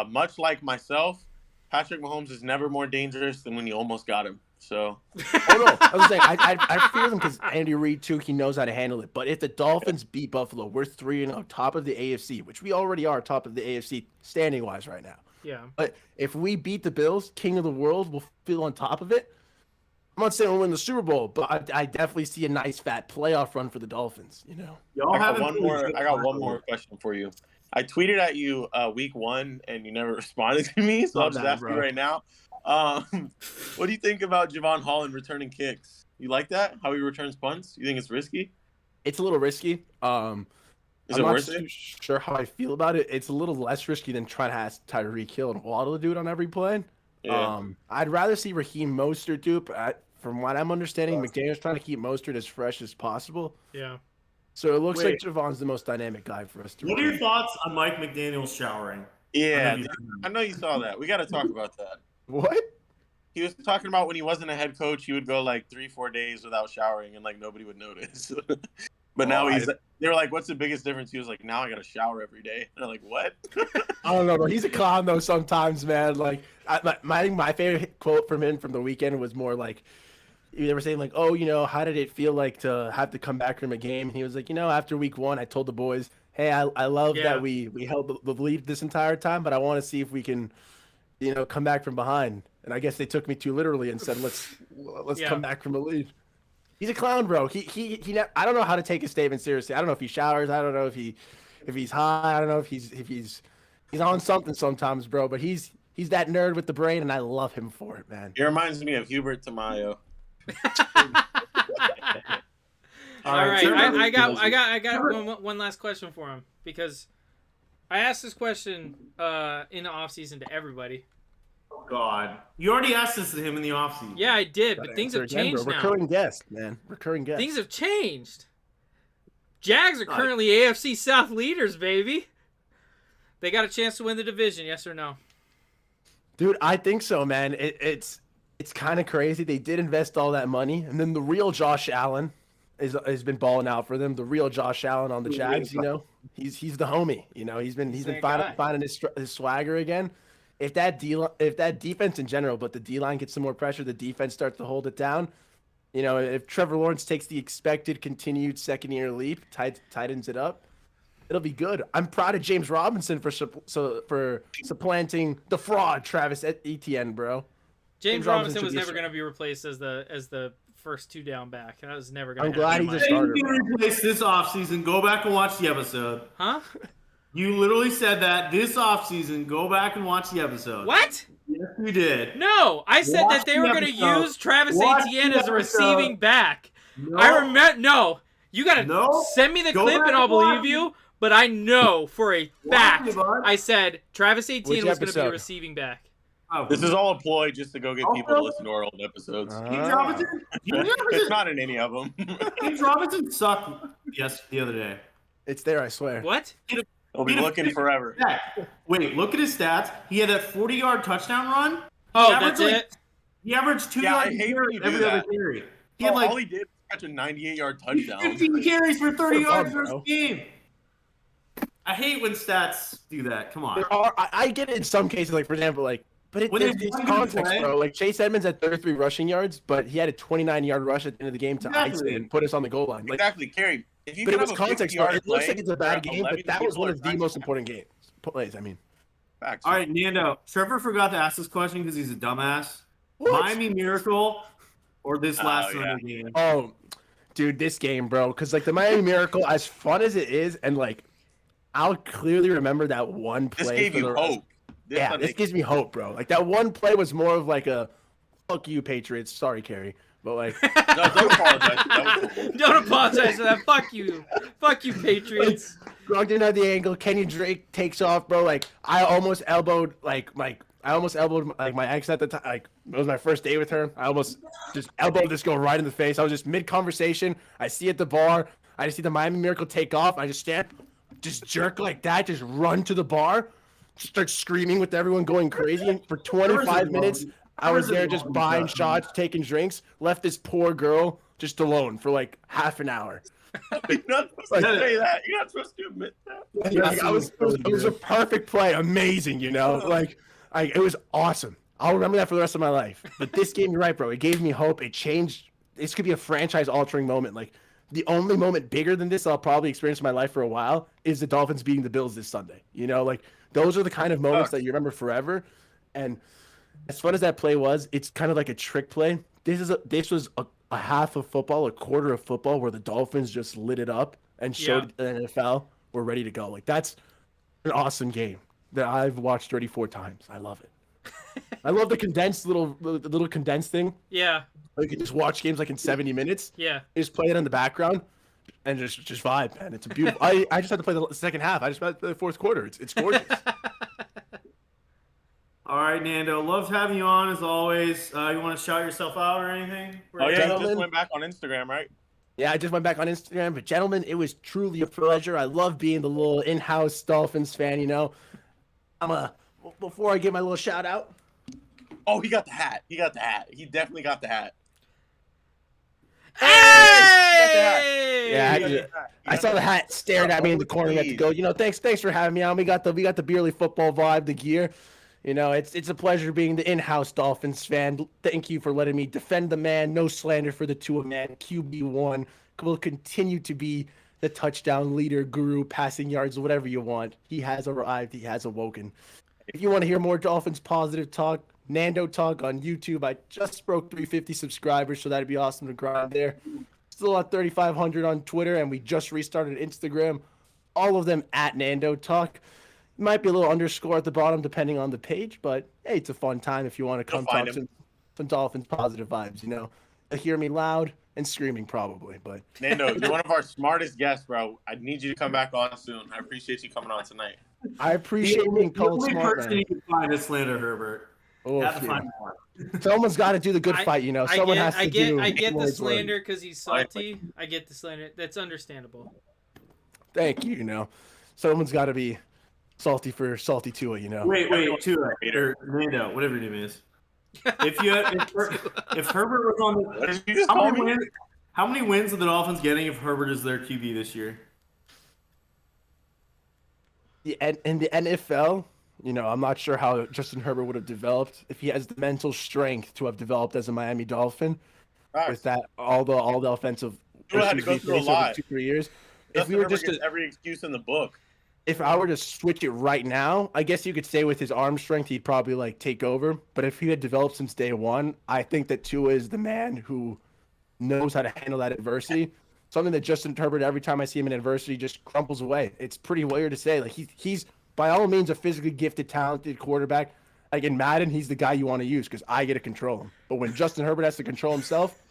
Much like myself, Patrick Mahomes is never more dangerous than when you almost got him. So, Oh, no. I was saying, I fear them because Andy Reid, too, he knows how to handle it. But if the Dolphins beat Buffalo, we're 3-0, top of the AFC, which we already are top of the AFC standing-wise right now. Yeah. But if we beat the Bills, king of the world, we'll feel on top of it. I'm not saying we'll win the Super Bowl, but I definitely see a nice fat playoff run for the Dolphins, you know? Y'all I got haven't one more question for you. I tweeted at you week 1, and you never responded to me, so I'll just ask you right now. What do you think about Javon Holland returning kicks? You like that? How he returns punts? You think it's risky? It's a little risky. Is I'm it not worth too it? sure how I feel about it. It's a little less risky than trying to ask Tyreek Hill and Waddle to do it on every play. Yeah. I'd rather see Raheem Mostert do it, but from what I'm understanding, McDaniel's trying to keep Mostert as fresh as possible. Yeah. So it looks Wait. like Javon's the most dynamic guy for us to What are your recruit. thoughts on Mike McDaniel showering? Yeah, I I know you saw that. We got to talk about that. What? He was talking about when he wasn't a head coach, he would go like 3-4 days without showering, and like nobody would notice. But now they were like, "What's the biggest difference?" He was like, "Now I got to shower every day." And I'm like, "What?" I don't know, bro. He's a clown though. Sometimes, man. Like, my favorite quote from him from the weekend was more like, they were saying like, "Oh, you know, how did it feel like to have to come back from a game?" And he was like, "You know, after week 1, I told the boys, hey, I love that we held the lead this entire time, but I want to see if we can, you know, come back from behind." And I guess they took me too literally and said, "Let's come back from the lead." He's a clown, bro. He I don't know how to take his statement seriously. I don't know if he showers. I don't know if he's high. I don't know if he's He's on something sometimes, bro. But he's that nerd with the brain, and I love him for it, man. He reminds me of Hubert Tamayo. All right, I got one last question for him because I asked this question in the offseason to everybody. Oh God, you already asked this to him in the offseason. Yeah, I did, but things have changed now. Recurring guest, man. Recurring guest. Things have changed. Jags are currently AFC South leaders, baby. They got a chance to win the division, yes or no? Dude, I think so, man. It's kind of crazy. They did invest all that money, and then the real Josh Allen has been balling out for them. The real Josh Allen on the Jags, you know, he's the homie. You know, he's been finding his swagger again. If that defense in general, but the D-line gets some more pressure, the defense starts to hold it down. You know, if Trevor Lawrence takes the expected continued second-year leap, tightens it up, it'll be good. I'm proud of James Robinson for supplanting the fraud Travis Etienne, bro. James Robinson was never going to be replaced as the first 2 down back. That was never going to happen. I'm glad he's a starter. He replaced this offseason. Go back and watch the episode. Huh? You literally said that this offseason. Go back and watch the episode. What? Yes, you did. No, I said that they were going to use Travis Etienne as a receiving back. No. I remember. No, you got to send me the clip and I'll believe you. But I know for a fact I said Travis Etienne was going to be a receiving back. This is all a ploy just to go get people to listen to our old episodes. James Robinson? It's not in any of them. James Robinson sucked the other day. It's there, I swear. What? We'll be looking forever. Wait, look at his stats. He had that 40-yard touchdown run. Oh, that's it? He averaged 2 yards every other carry. All he did was catch a 98-yard touchdown. 15 carries for 30 yards for a game. I hate when stats do that. Come on. I get it in some cases, like, for example, but it's context, bro. Like, Chase Edmonds had 33 rushing yards, but he had a 29-yard rush at the end of the game to ice it and put us on the goal line. Exactly, Kerry. But it was context, bro. It looks like it's a bad game, but that was one of the most important plays, I mean. Facts. All right, Nando. Trevor forgot to ask this question because he's a dumbass. Miami Miracle or this last Sunday game? Oh, dude, this game, bro. Because, the Miami Miracle, as fun as it is, and, I'll clearly remember that one play. This gave you hope. This gives me hope, bro. That one play was more of a fuck you, Patriots. Sorry, Kerry. But no, don't apologize. Don't apologize for that. Fuck you, Patriots. Gronk didn't have the angle. Kenyon Drake takes off, bro. I almost elbowed my ex at the time. It was my first day with her. I almost just elbowed this girl right in the face. I was just mid conversation. I see at the bar. I just see the Miami Miracle take off. I just stand, just jerk like that. Just run to the bar. Start screaming with everyone going crazy. And for 25 minutes, I was there just buying shots, taking drinks. Left this poor girl just alone for half an hour. You're not supposed to say that. You're not supposed to admit that. It was a perfect play. Amazing, you know? It was awesome. I'll remember that for the rest of my life. But this game, you're right, bro. It gave me hope. It changed. This could be a franchise-altering moment. The only moment bigger than this I'll probably experience in my life for a while is the Dolphins beating the Bills this Sunday. You know, those are the kind of moments that you remember forever. And as fun as that play was, it's kind of like a trick play. This was a half of football, a quarter of football, where the Dolphins just lit it up and showed the NFL we're ready to go. That's an awesome game that I've watched 34 times. I love it. I love the condensed little condensed thing. Yeah. You can just watch games in 70 minutes. Yeah. You just play it in the background and just vibe, man. It's a beautiful. I just had to play the second half. I just played the fourth quarter. It's gorgeous. All right, Nando. Love having you on as always. You want to shout yourself out or anything? Oh yeah, you just went back on Instagram, right? Yeah, I just went back on Instagram. But gentlemen, it was truly a pleasure. I love being the little in-house Dolphins fan. You know, before I give my little shout out. Oh, he got the hat. He definitely got the hat. Hey! Yeah, I saw the hat staring at me in the corner. I had to go. You know, thanks for having me on. We got the Beerly football vibe, the gear. You know, it's a pleasure being the in-house Dolphins fan. Thank you for letting me defend the man. No slander for the two-man. QB1 will continue to be the touchdown leader, guru, passing yards, whatever you want. He has arrived. He has awoken. If you want to hear more Dolphins positive talk, Nando Talk on YouTube. I just broke 350 subscribers, so that'd be awesome to grind there. Still at 3,500 on Twitter, and we just restarted Instagram. All of them at Nando Talk. Might be a little underscore at the bottom depending on the page, but hey, it's a fun time if you want to come talk some Dolphins positive vibes. You'll hear me loud and screaming probably, but Nando, you're one of our smartest guests, bro. I need you to come back on soon. I appreciate you coming on tonight. I appreciate being called smart, man. The only person you can find is Slander Herbert. Someone's got to do the good fight, Someone has to do. I get the slander because he's salty. I get the slander. That's understandable. Thank you. Someone's got to be salty for salty Tua, Wait, Tua or Nando, whatever your name is. If Herbert was on the, how many wins are the Dolphins getting if Herbert is their QB this year? In the NFL, I'm not sure how Justin Herbert would have developed if he has the mental strength to have developed as a Miami Dolphin. With that, all the offensive had to go through a lot. 2-3 years. If we were just every excuse in the book. If I were to switch it right now, I guess you could say with his arm strength, he'd probably take over. But if he had developed since day one, I think that Tua is the man who knows how to handle that adversity. Something that Justin Herbert, every time I see him in adversity, just crumples away. It's pretty weird to say. He's by all means a physically gifted, talented quarterback. In Madden, he's the guy you want to use because I get to control him. But when Justin Herbert has to control himself,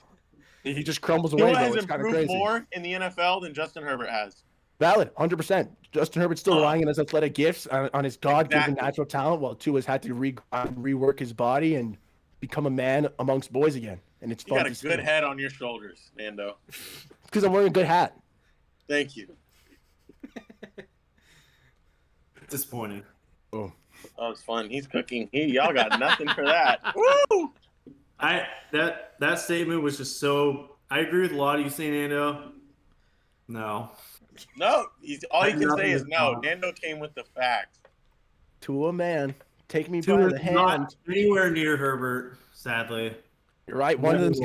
he just crumbles away. Tua has improved more in the NFL than Justin Herbert has. Valid, 100%. Justin Herbert's still relying on his athletic gifts, on his God-given natural talent, while Tua's had to rework his body and become a man amongst boys again. And it's fun. You got a good head on your shoulders, Nando. Because I'm wearing a good hat. Thank you. Disappointing. Oh, it's fun. He's cooking. Y'all got nothing for that. Woo! That statement was just so. I agree with a lot of you saying, Nando. No. No, all you can say is no. Nando came with the facts. Tua, man, take me by the hand. Not anywhere near Herbert, sadly. You're right. One of them's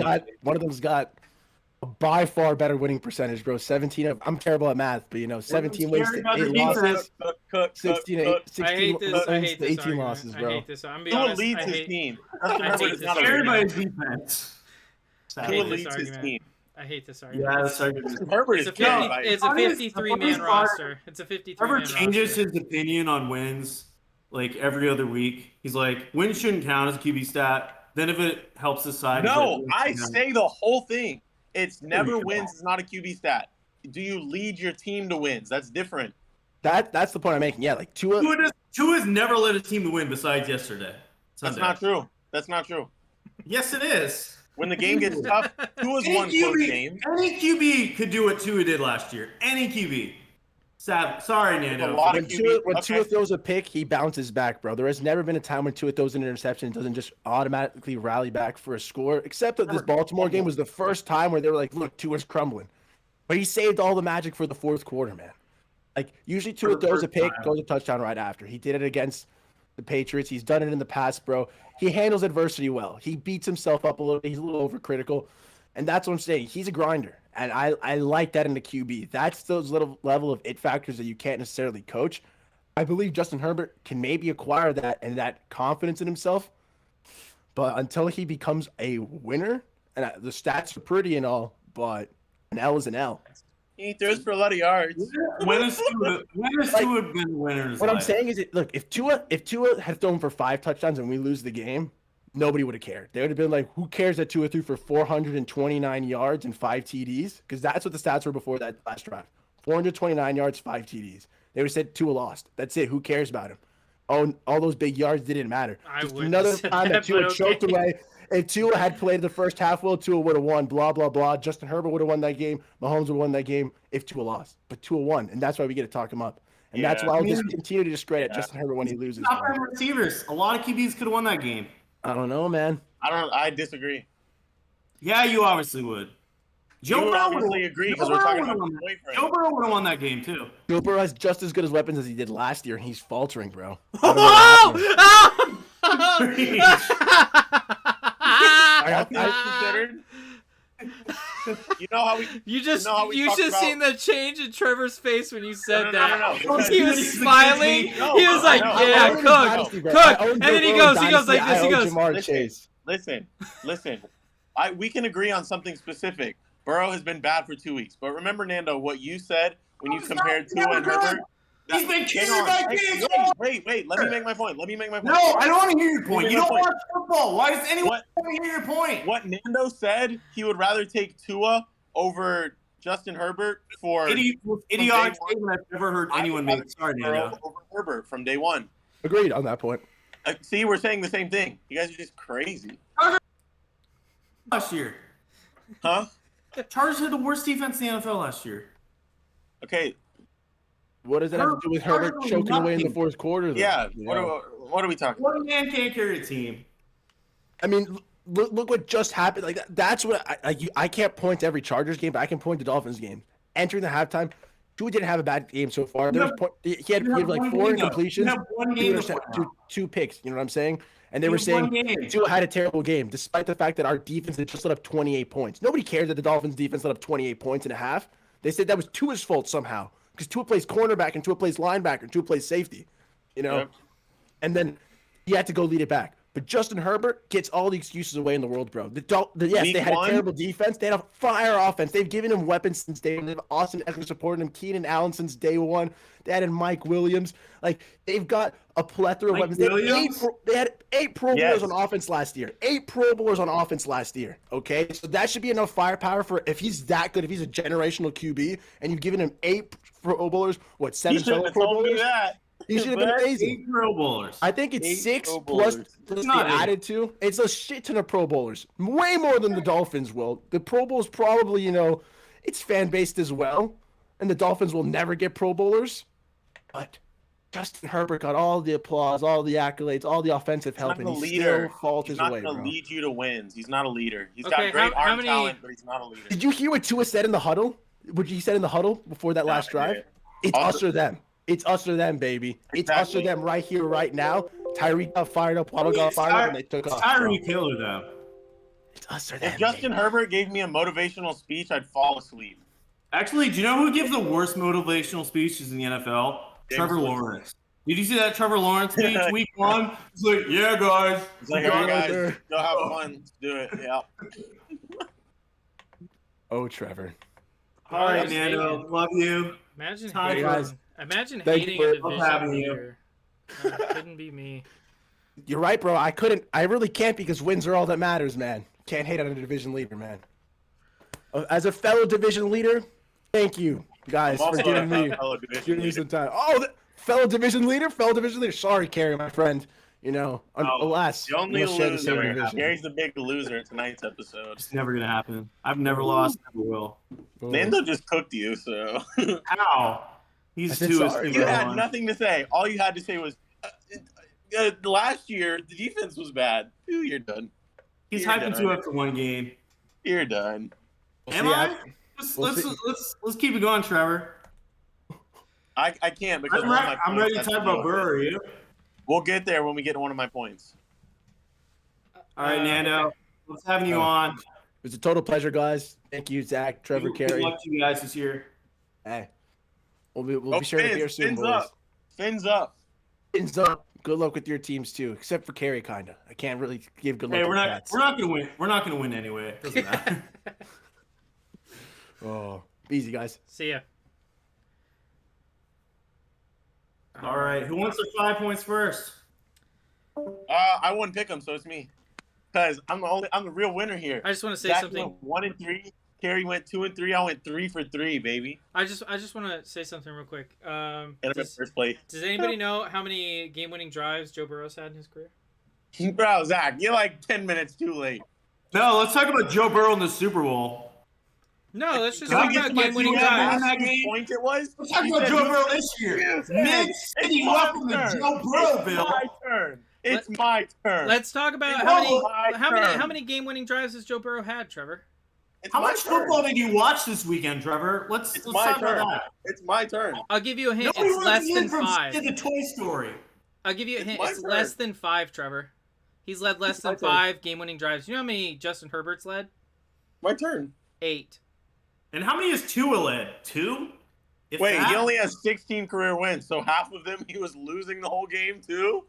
got a by far better winning percentage, bro. 17. I'm terrible at math, but 17 wins to 8 losses. 16 to 18 losses, bro. I hate this. I'm being honest. Who leads his team? Everybody's defense. Who leads his team? I hate this argument. Yeah, this argument. Herbert it's a 53-man roster. It's a 53-man roster. Herbert changes his opinion on wins every other week. He's like, wins shouldn't count as a QB stat. Then if it helps the side. No, I say the whole thing. It's never wins. It's not a QB stat. Do you lead your team to wins? That's different. That's the point I'm making. Yeah, Tua's never led a team to win besides yesterday. That's not true. That's not true. Yes, it is. When the game gets tough, Tua's won close games. Any QB could do what Tua did last year. Any QB. Sorry, Nando. When Tua throws a pick, he bounces back, bro. There has never been a time when Tua throws an interception and doesn't just automatically rally back for a score, except that this Baltimore game was the first time where they were like, look, Tua's crumbling. But he saved all the magic for the fourth quarter, man. Usually Tua throws a pick, goes a touchdown right after. He did it against the Patriots. He's done it in the past, bro. He handles adversity well. He beats himself up a little bit. He's a little overcritical. And that's what I'm saying. He's a grinder. And I like that in the QB. That's those little level of it factors that you can't necessarily coach. I believe Justin Herbert can maybe acquire that and that confidence in himself. But until he becomes a winner, and the stats are pretty and all, but an L is an L. He throws for a lot of yards. When has Tua been winners? What I'm saying is, look, if Tua had thrown for 5 touchdowns and we lose the game, nobody would have cared. They would have been like, who cares that Tua threw for 429 yards and 5 TDs? Because that's what the stats were before that last drive. 429 yards, 5 TDs. They would have said Tua lost. That's it. Who cares about him? Oh, all those big yards didn't matter. Just another time that Tua choked away. If Tua had played the first half well, Tua would have won, blah, blah, blah. Justin Herbert would have won that game. Mahomes would have won that game if Tua lost. But Tua won, and that's why we get to talk him up. And that's why I'll just continue to discredit Justin Herbert when he loses. Top 5 receivers. A lot of QBs could have won that game. I don't know, man. I disagree. Yeah, you obviously would. Joe Burrow would agree because we're talking about his boyfriend. Joe Burrow would have won that game too. Joe Burrow has just as good as weapons as he did last year, and he's faltering, bro. You know how we. You just seen the change in Trevor's face when you said that. No. He was smiling. He was like, "Yeah, cook," and then he goes like this. He goes, "Listen. We can agree on something specific. Burrow has been bad for 2 weeks, but remember, Nando, what you said when you compared Tua and Herbert. He's been carried by kids. Wait. Let me make my point. No, I don't want to hear your point. You don't watch football. Why does anyone want to hear your point? What Nando said, he would rather take Tua over Justin Herbert for idiotic statement I've never heard anyone make. Sorry, Nando. Over Herbert from day one. Agreed on that point. See, we're saying the same thing. You guys are just crazy. Last year. Huh? Chargers had the worst defense in the NFL last year. Okay. What does that have to do with Herbert choking away in the fourth quarter? Though? Yeah. What are we talking about? One man can't carry a team. I mean, look what just happened. Like that's what I can't point to every Chargers game, but I can point to Dolphins game. Entering the halftime, Tua didn't have a bad game so far. He had like 4 incompletions, 2 picks. You know what I'm saying? And they were saying Tua had a terrible game, despite the fact that our defense had just let up 28 points. Nobody cared that the Dolphins' defense let up 28 points and a half. They said that was Tua's fault somehow because Tua plays cornerback and Tua plays linebacker and Tua plays safety. You know, and then he had to go lead it back. But Justin Herbert gets all the excuses away in the world, bro. Yes, they had a terrible defense. They had a fire offense. They've given him weapons since day one. They have Austin Eckler supporting him, Keenan Allen since day one. They added Mike Williams. Like, they've got a plethora of weapons. They had 8 Pro Bowlers on offense last year. 8 Pro Bowlers on offense last year, okay? So that should be enough firepower for if he's that good, if he's a generational QB, and you've given him 8 Pro Bowlers, 7 fellow Pro Bowlers? He should have been amazing. 8 Pro Bowlers. I think it's 6 plus the added to. It's a shit ton of Pro Bowlers. Way more than the Dolphins will. The Pro Bowl is probably, it's fan-based as well. And the Dolphins will never get Pro Bowlers. But Justin Herbert got all the applause, all the accolades, all the offensive help, and he still falls his way, bro. He's not going to lead you to wins. He's not a leader. He's got great arm talent, but he's not a leader. Did you hear what Tua said in the huddle? What he said in the huddle before that last drive? It's us or them. It's us or them, baby. It's us or them right here, right now. Tyreek got fired up, Waddle got fired up, and they took off. Tyreek killed them. It's us or them. If Justin Herbert gave me a motivational speech, I'd fall asleep. Actually, do you know who gives the worst motivational speeches in the NFL? Trevor Lawrence. Did you see that Trevor Lawrence speech week 1? He's like, yeah, guys. He's like, all right, guys, go have fun. Let's do it. Yeah. Oh, Trevor. All right, Nando. Love you. Imagine Thank hating you a division leader. Couldn't be me. You're right, bro. I really can't because wins are all that matters, man. Can't hate on a division leader, man. As a fellow division leader, thank you, guys, for giving me some time. Oh, fellow division leader. Sorry, Carrie, my friend. Alas, the only loser. Gary's the big loser in tonight's episode. It's never gonna happen. I've never lost, never will. Nando just cooked you, so. How? He's too. You had nothing to say. All you had to say was, last year the defense was bad. Ooh, you're done. He's hyping Tua after 1 game. You're done. Am I? Let's keep it going, Trevor. I can't because I'm ready to talk about Burrow. Are you? We'll get there when we get to one of my points. All right, Nando. Let's have you on. It was a total pleasure, guys. Thank you, Zach, Trevor, Carrie. Good luck to you guys this year. Hey, we'll be sure to be here soon, boys. Fins up. Fins up. Good luck with your teams too, except for Carrie, kinda. I can't really give good luck. Hey, we're not gonna win. We're not gonna win anyway. It doesn't matter. Oh, easy, guys. See ya. All right, who wants their 5 points first? I wouldn't pick them, so it's me, because I'm the real winner here. I just want to say Zach something. Went 1 and 3. Carrie went 2 and 3. I went 3 for 3, baby. I just want to say something real quick. First place. Does anybody know how many game-winning drives Joe Burrow's had in his career? Bro, Zach, you're like 10 minutes too late. No, let's talk about Joe Burrow in the Super Bowl. No, let's just talk about game-winning drives. Point it was. Let's talk about Joe Burrow this year. Mid-city welcome to Joe Burrow, Bill. My turn. It's my turn. Let's talk about how many game-winning drives has Joe Burrow had, Trevor? It's How much football did you watch this weekend, Trevor? Let's talk about that. It's my turn. I'll give you a hint. Nobody It's less than from 5. The Toy Story. I'll give you a hint. It's It's my less turn. than 5, Trevor. He's led less than 5 game-winning drives. You know how many Justin Herbert's led? My turn. 8. And how many has Tua led? 2? Wait, he only has 16 career wins, so half of them he was losing the whole game too?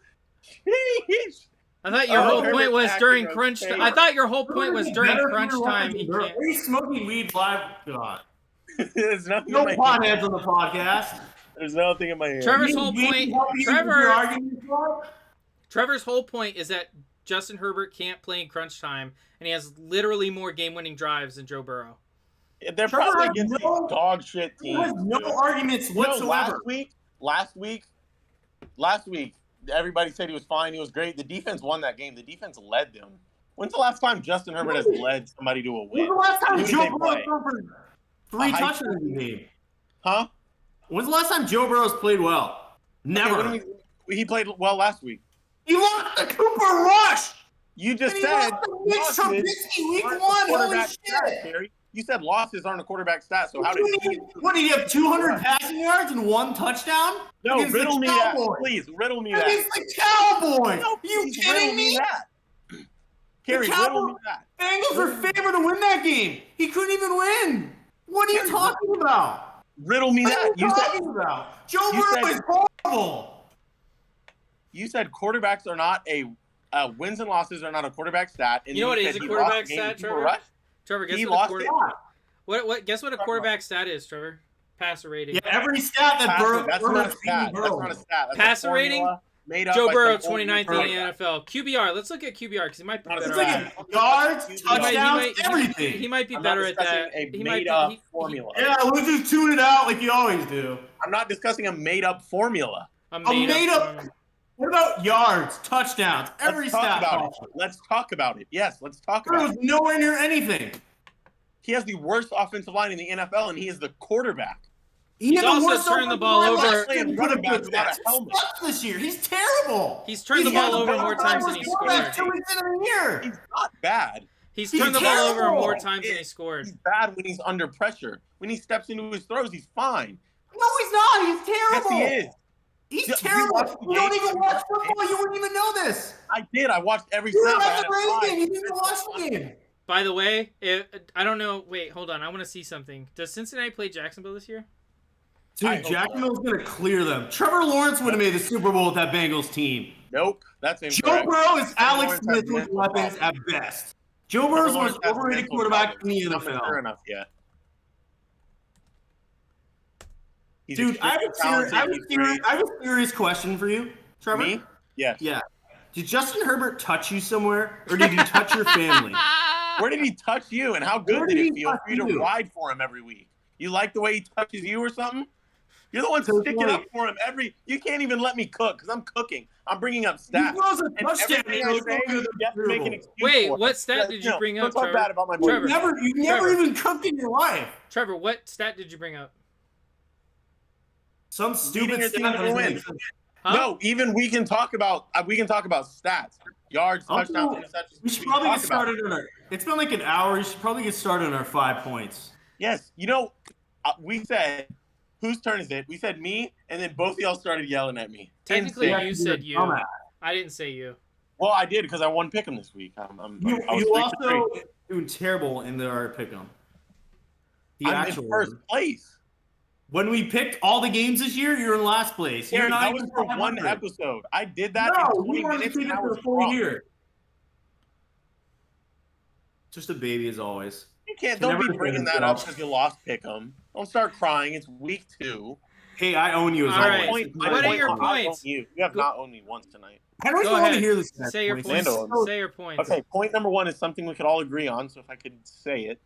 Sheesh. I thought your whole point was during crunch time. I thought your whole point was during crunch time. He can't. Are you smoking weed live? God. There's nothing No in my potheads on the podcast. There's nothing in my hand. Trevor's whole point. Trevor's whole point is that Justin Herbert can't play in crunch time, and he has literally more game-winning drives than Joe Burrow. They're probably against these dog shit teams. There was no arguments whatsoever. Last week, everybody said he was fine. He was great. The defense won that game. The defense led them. When's the last time Justin Herbert has led somebody to a win? When's the last time Joe Burrow for 3 touchdowns in the game? Huh? When's the last time Joe Burrow's played well? Never. Okay, he played well last week. He lost to Cooper Rush. You just said Mitch Trubisky week 1. Holy shit. You said losses aren't a quarterback stat, so how did he? What, did he have 200 passing yards and 1 touchdown? No, riddle me that. Please, riddle me that. Against the Cowboys. No, you kidding me? Carrie, riddle me that. Bengals were favored to win that game. He couldn't even win. What are you talking about? Riddle me that. What are you talking about? Joe Burrow is horrible. You said quarterbacks are not wins and losses are not a quarterback stat. And you know what is a quarterback stat, Trevor? Trevor, guess guess what a quarterback stat is, Trevor? Passer rating. Yeah, every stat that Burrow. That's not a stat. That's not a stat. That's passer rating. Joe Burrow, 29th in the NFL. QBR. Let's look at QBR because he might be better. Let's look at yards, touchdowns, everything. He might be better at that. He might be formula. Yeah, we'll just tune it out like you always do. I'm not discussing a made-up formula. A made-up. What about yards, touchdowns, every stat? Let's talk about it. Yes, let's talk about it. He was nowhere near anything. He has the worst offensive line in the NFL, and he is the quarterback. He's also turned the ball over. This year, he's terrible. He's turned the ball over more times than he scored. 2 weeks in a year. He's not bad. He's turned the ball over more times than he scored. He's bad when he's under pressure. When he steps into his throws, he's fine. No, he's not. He's terrible. Yes, he is. He's terrible. You don't even watch football. You wouldn't even know this. I did. I watched every snap. You were at the Braves game. You didn't even watch the game. By the way, I don't know. Wait, hold on. I want to see something. Does Cincinnati play Jacksonville this year? Dude, Jacksonville's going to clear them. Trevor Lawrence would have made the Super Bowl with that Bengals team. Nope. That's incorrect. Joe Burrow is Alex Smith with weapons at best. Joe Burrow's the most overrated quarterback in the NFL. Not enough yet. Dude, I have a serious question for you, Trevor. Me? Yes. Yeah. Did Justin Herbert touch you somewhere, or did he touch your family? Where did he touch you, and how good did it feel for you to ride for him every week? You like the way he touches you or something? You're the one sticking up for him You can't even let me cook because I'm cooking. I'm bringing up stats. Wait, what stat did you bring up, Trevor? Bad about my boy. You never even cooked in your life. Trevor, what stat did you bring up? Some stupid stat. Huh? No, even we can talk about stats, yards, touchdowns, interceptions. We should probably get started on our. It's been like an hour. We should probably get started on our 5 points. Yes, we said, whose turn is it? We said me, and then both of y'all started yelling at me. Technically, you said you. I didn't say you. Well, I did because I won Pick'em this week. You also doing terrible in our Pick'em. I'm in first place. When we picked all the games this year, you're in last place. That was for one episode. I did that in 20 minutes and I was for a full year. Just a baby as always. You can't. Don't be bringing that up because you lost Pick'em. Don't start crying. It's week 2. Hey, I own you as always. What are your points? You have not owned me once tonight. I don't even want to hear this. Say your points. Say your points. Okay, point number 1 is something we could all agree on. So if I could say it,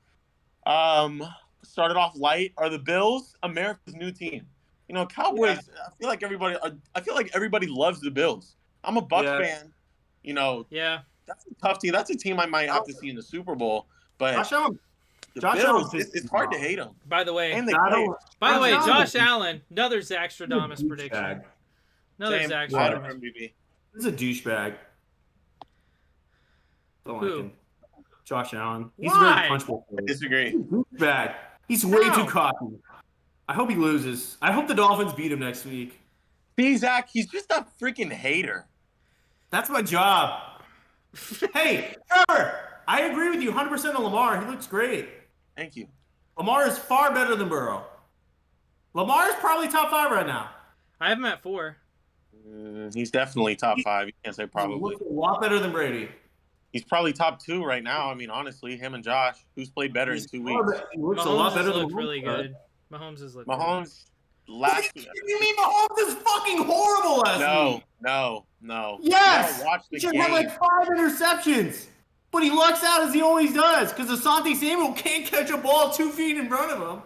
started off light. Are the Bills America's new team? Cowboys. Yeah. I feel like everybody loves the Bills. I'm a Bucs fan. Yeah. That's a tough team. That's a team I might have to see in the Super Bowl. But Josh Allen, it's hard to hate them. By the way, Josh Allen, another Zachstrodamus prediction. Another Zachstrodamus. This is a douchebag. Don't like him. Josh Allen. He's very punchable. I disagree. He's a douchebag. He's way too cocky. I hope he loses. I hope the Dolphins beat him next week. See, Zach, he's just a freaking hater. That's my job. Hey, Trevor, I agree with you 100% on Lamar. He looks great. Thank you. Lamar is far better than Burrow. Lamar is probably top 5 right now. I have him at 4. He's definitely top 5. You can't say probably. He looks a lot better than Brady. He's probably top 2 right now. I mean, honestly, him and Josh. Who's played better in 2 weeks? He looks a lot better than really good. Mahomes is looking. Mahomes. last. You mean Mahomes is fucking horrible last week? No. Yes. Watch the He should game. have like 5 interceptions. But he lucks out as he always does because Asante Samuel can't catch a ball 2 feet in front of him.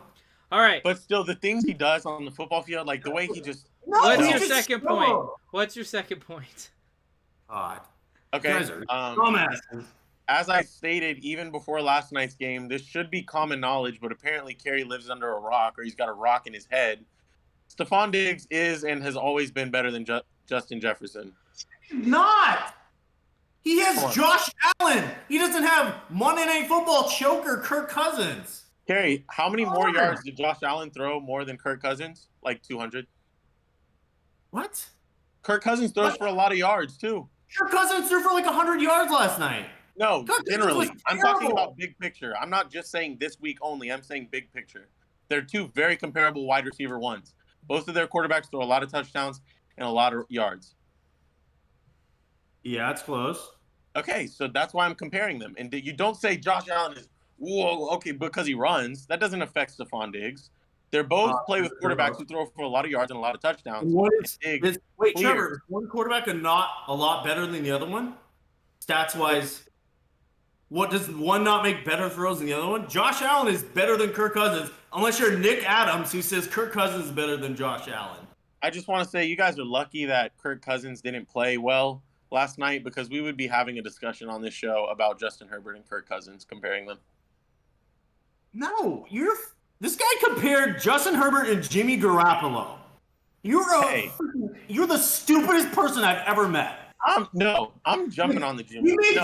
All right. But still, the things he does on the football field, like the way he just. What's your second point? What's your second point? God. Okay. Guys are dumbasses. As I stated, even before last night's game, this should be common knowledge, but apparently Kerry lives under a rock, or he's got a rock in his head. Stephon Diggs is and has always been better than Justin Jefferson. Not. He has Josh Allen. He doesn't have Monday Night Football choker Kirk Cousins. Kerry, how many more yards did Josh Allen throw more than Kirk Cousins? Like 200. What? Kirk Cousins throws for a lot of yards, too. Kirk Cousins threw for like 100 yards last night. No, generally. I'm talking about big picture. I'm not just saying this week only. I'm saying big picture. They're two very comparable wide receiver ones. Both of their quarterbacks throw a lot of touchdowns and a lot of yards. Yeah, it's close. Okay, so that's why I'm comparing them. And you don't say Josh Allen is, whoa, okay, because he runs. That doesn't affect Stephon Diggs. They're both play with quarterbacks who throw for a lot of yards and a lot of touchdowns. Wait, Trevor, is one quarterback not a lot better than the other one? Stats-wise, what does one not make better throws than the other one? Josh Allen is better than Kirk Cousins, unless you're Nick Adams, who says Kirk Cousins is better than Josh Allen. I just want to say you guys are lucky that Kirk Cousins didn't play well last night, because we would be having a discussion on this show about Justin Herbert and Kirk Cousins, comparing them. No, this guy compared Justin Herbert and Jimmy Garoppolo. You're the stupidest person I've ever met. I'm jumping on the Jimmy. You make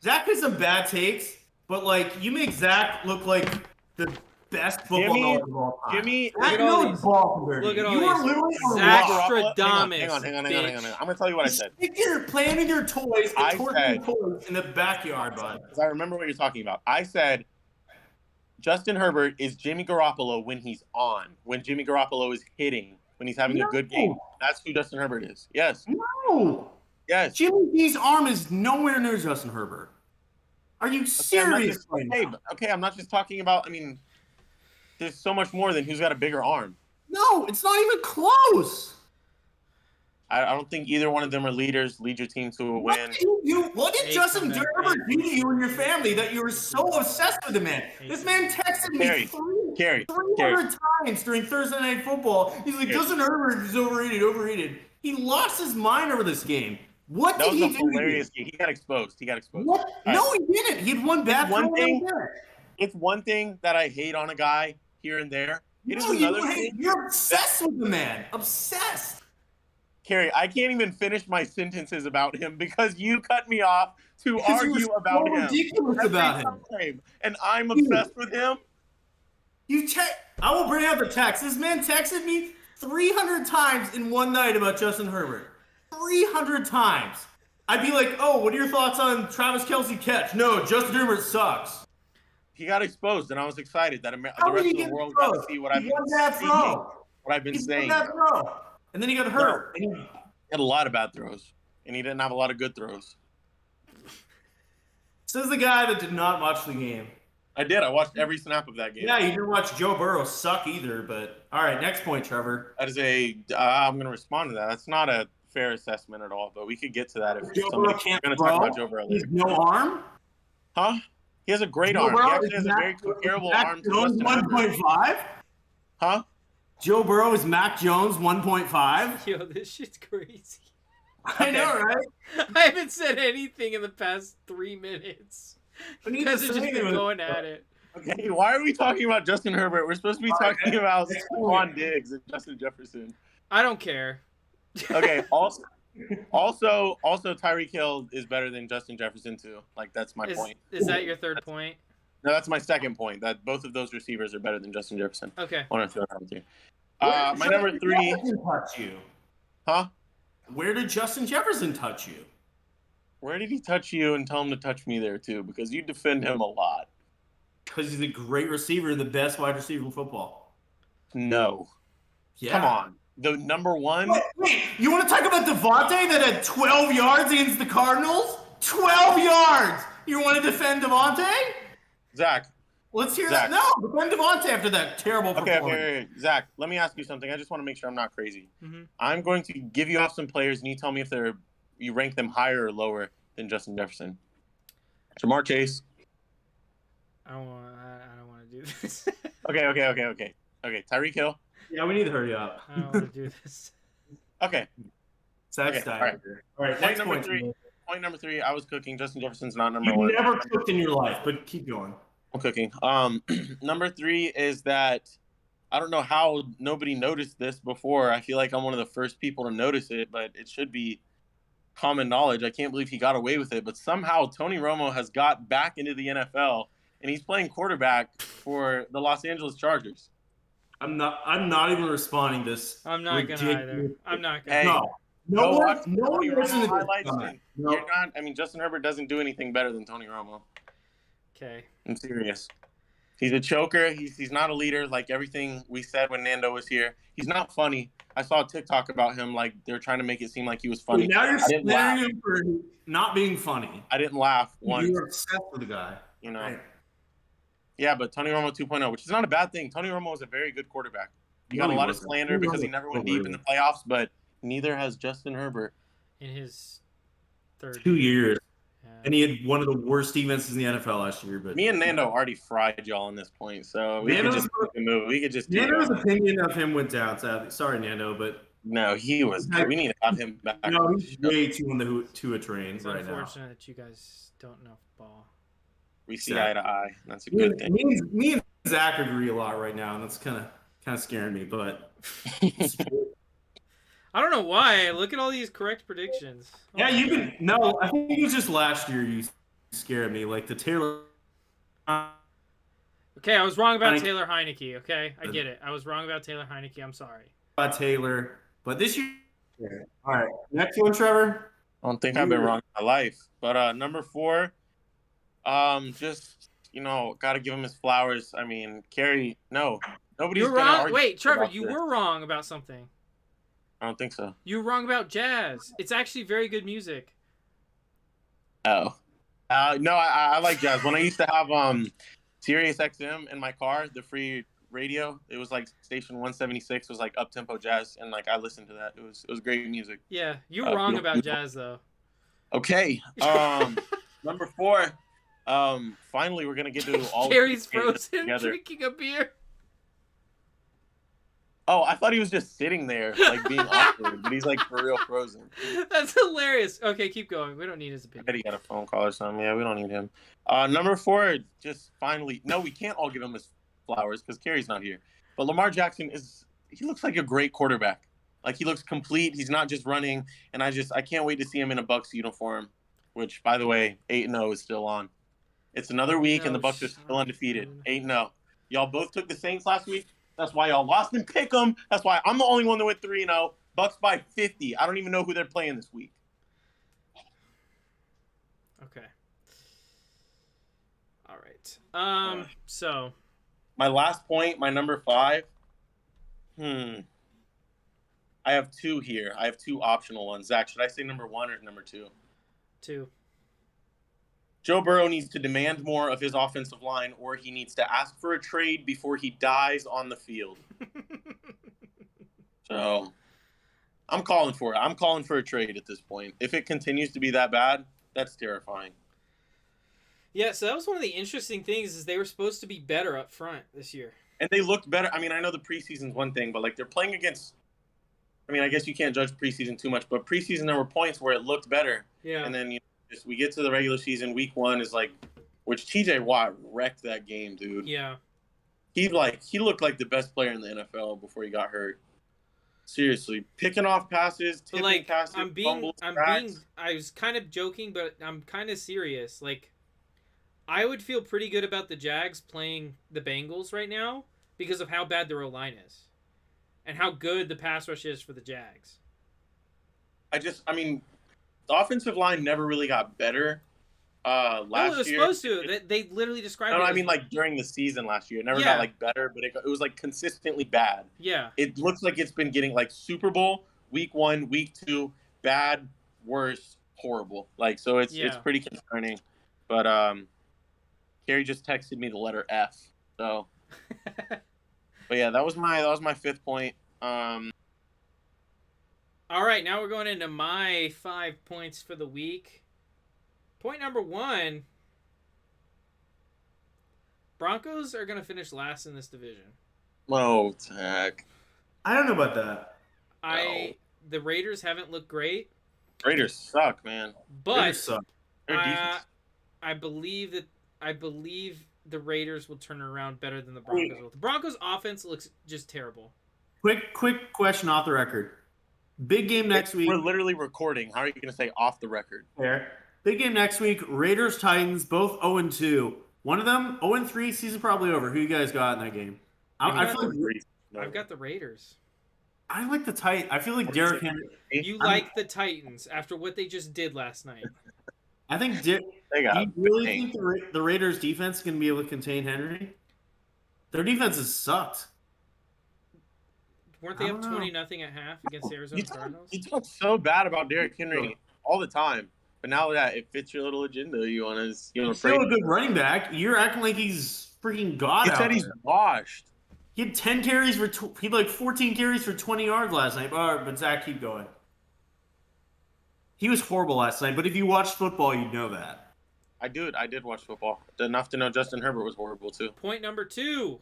Zach has some bad takes, but like you make Zach look like the best football knowledge of all time. Jimmy, look at all these. Look at all these. Zachstrodamus. Hang on. I'm gonna tell you what I said. You're playing with your toys and torturing toys in the backyard, bud. Because I remember what you're talking about. I said Justin Herbert is Jimmy Garoppolo when he's on, when Jimmy Garoppolo is hitting, when he's having a good game. That's who Justin Herbert is. Yes. No. Yes. Jimmy G's arm is nowhere near Justin Herbert. Are you serious? Okay, I'm not just talking about, there's so much more than who's got a bigger arm. No, it's not even close. I don't think either one of them are leaders, lead your team to a win. What did Justin Herbert do to you and your family that you were so obsessed with the man? This man texted me 300 times during Thursday Night Football. He's like, Justin Herbert is overrated. He lost his mind over this game. What did he do? That was a hilarious game. He got exposed. What? No, he didn't. He had one bad throw. It's one thing that I hate on a guy here and there. It is another thing. You're obsessed with the man. Obsessed. Kerry, I can't even finish my sentences about him because you cut me off to argue about him. Ridiculous about him. And I'm obsessed with him. I will bring out the text. This man texted me 300 times in one night about Justin Herbert. 300 times. I'd be like, oh, what are your thoughts on Travis Kelce catch? No, Justin Herbert sucks. He got exposed, and I was excited that the rest of the world got to see what I've been saying. And then he got hurt. He had a lot of bad throws, and he didn't have a lot of good throws. Says the guy that did not watch the game. I did. I watched every snap of that game. Yeah, you didn't watch Joe Burrow suck either, but all right, next point, Trevor. That is I'm going to respond to that. That's not a fair assessment at all, but we could get to that if somebody's going to talk about Joe Burrow. He's no arm? Huh? He has a great arm. He actually has a very comparable arm to Justin Herbert. 1.5? Huh? Joe Burrow is Mac Jones 1.5? Yo, this shit's crazy. I know, right? I haven't said anything in the past 3 minutes. Because it's just been going at it. Okay, why are we talking about Justin Herbert? We're supposed to be talking about Stephon Diggs and Justin Jefferson. I don't care. Okay, also Tyreek Hill is better than Justin Jefferson too. Like, that's my point. Is that your third point? No, that's my second point. That both of those receivers are better than Justin Jefferson. Okay. I want to throw it out with you. My number 3. Touch you? Huh? Where did Justin Jefferson touch you? Where did he touch you and tell him to touch me there too? Because you defend him a lot. Because he's a great receiver, the best wide receiver in football. No. Yeah. Come on. The number 1. Wait, you want to talk about Devontae that had 12 yards against the Cardinals? 12 yards! You want to defend Devontae? Zach, Let's hear Zach. that. No, defend Devontae after that terrible performance. Okay. Zach, let me ask you something. I just want to make sure I'm not crazy. Mm-hmm. I'm going to give you off some players, and you tell me if you rank them higher or lower than Justin Jefferson. Jamar Chase. I don't want to do this. Okay. Tyreek Hill. Yeah, we need to hurry up. I don't want to do this. Okay. Zach's All right. next Point number three. I was cooking. Justin Jefferson's not number one. You never cooked in your life, but keep going. I'm cooking. Number three is that I don't know how nobody noticed this before. I feel like I'm one of the first people to notice it, but it should be common knowledge. I can't believe he got away with it, but somehow Tony Romo has got back into the NFL and he's playing quarterback for the Los Angeles Chargers. I'm not even responding to this. I'm not gonna either. I'm not gonna. Hey, no one Tony listen Romo to highlights. this. No. You're not. I mean, Justin Herbert doesn't do anything better than Tony Romo. Okay. I'm serious. He's a choker. He's not a leader. Like everything we said when Nando was here. He's not funny. I saw a TikTok about him. Like they're trying to make it seem like he was funny. Now you're slandering him for not being funny. I didn't laugh once. You're obsessed with the guy. You know. Right. Yeah, but Tony Romo 2.0, which is not a bad thing. Tony Romo is a very good quarterback. He got a lot of slander because he never went deep in the playoffs, but neither has Justin Herbert. In his third 2 years. Yeah. And he had one of the worst defenses in the NFL last year. But me and Nando already fried y'all on this point, so we could just move. We could just. Nando's opinion of him went down. Sadly. Sorry, Nando, but no, he was. We need to have him back. No, he's way too on the Tua train it's right now. unfortunate that you guys don't know football. We see eye to eye. That's a good thing. Me and Zach agree a lot right now, and that's kind of scaring me. But I don't know why. Look at all these correct predictions. Yeah, you can. No, I think it was just last year you scared me. Like the Taylor. Okay, I was wrong about Taylor Heineke. Okay, I get it. I was wrong about Taylor Heineke. I'm sorry. About Taylor, but this year. All right, next one, Trevor. I don't think I've been wrong in my life. But number 4, just got to give him his flowers. I mean, Kerry. No, nobody's. You're wrong. Wait, Trevor, you were wrong about something. I don't think so. You were wrong about jazz. It's actually very good music. Oh. No, I like jazz. When I used to have Sirius XM in my car, the free radio, it was like station 176 was like up-tempo jazz, and like I listened to that. It was great music. Yeah, you were wrong about jazz though. Okay. Number 4. Finally we're gonna get to all Gary's frozen drinking a beer. Oh, I thought he was just sitting there, like being awkward, but he's like for real frozen. That's hilarious. Okay, keep going. We don't need his opinion. I bet he got a phone call or something. Yeah, we don't need him. Number 4, just finally. No, we can't all give him his flowers because Kerry's not here. But Lamar Jackson he looks like a great quarterback. Like he looks complete. He's not just running. And I can't wait to see him in a Bucs uniform, which, by the way, 8-0 is still on. It's another week and the Bucs are still undefeated. 8-0. Y'all both took the Saints last week. That's why y'all lost and pick them. That's why I'm the only one that went 3-0. Bucs by 50. I don't even know who they're playing this week. Okay. All right. So. My last point, my number 5. I have 2 here. I have 2 optional ones. Zach, should I say number 1 or number 2? 2. Joe Burrow needs to demand more of his offensive line, or he needs to ask for a trade before he dies on the field. So, I'm calling for it. I'm calling for a trade at this point. If it continues to be that bad, that's terrifying. Yeah, so that was one of the interesting things is they were supposed to be better up front this year. And they looked better. I mean, I know the preseason's one thing, but like they're playing against – I mean, I guess you can't judge preseason too much, but preseason there were points where it looked better. Yeah. And then we get to the regular season, week 1 is like – which TJ Watt wrecked that game, dude. Yeah. He looked like the best player in the NFL before he got hurt. Seriously, picking off passes, tipping passes, fumbles, I was kind of joking, but I'm kind of serious. Like, I would feel pretty good about the Jags playing the Bengals right now because of how bad their O-line is and how good the pass rush is for the Jags. I mean, the offensive line never really got better last year. No, it was supposed to. They literally described it. No, I mean, like, during the season last year. It never got, like, better, but it was, like, consistently bad. Yeah. It looks like it's been getting, like, Super Bowl, week 1, week 2, bad, worse, horrible. Like, so it's pretty concerning. But, Carrie just texted me the letter F. So, but yeah, that was my 5th point. All right, now we're going into my 5 points for the week. Point number 1. Broncos are going to finish last in this division. Oh, Zach. I don't know about that. The Raiders haven't looked great. Raiders suck, man. But Raiders suck. I believe the Raiders will turn around better than the Broncos will. The Broncos offense looks just terrible. Quick question off the record. Big game next week. We're literally recording. How are you going to say off the record? Fair. Big game next week. Raiders, Titans, both 0-2. One of them 0-3. Season probably over. Who you guys got in that game? I feel like I've got the Raiders. I like the Titans. I feel like Derrick Henry. You like the Titans after what they just did last night. I think. Do you really think the Raiders' defense is going to be able to contain Henry? Their defense has sucked. Weren't they up 20-0 at half against Arizona Cardinals? You talk so bad about Derrick Henry all the time, but now that it fits your little agenda, you want to He's still a good running back. You're acting like he's freaking god. He said he's washed. He had 10 carries for he had like 14 carries for 20 yards last night. But Zach, keep going. He was horrible last night, but if you watched football, you'd know that. I did watch football. Enough to know Justin Herbert was horrible too. Point number 2.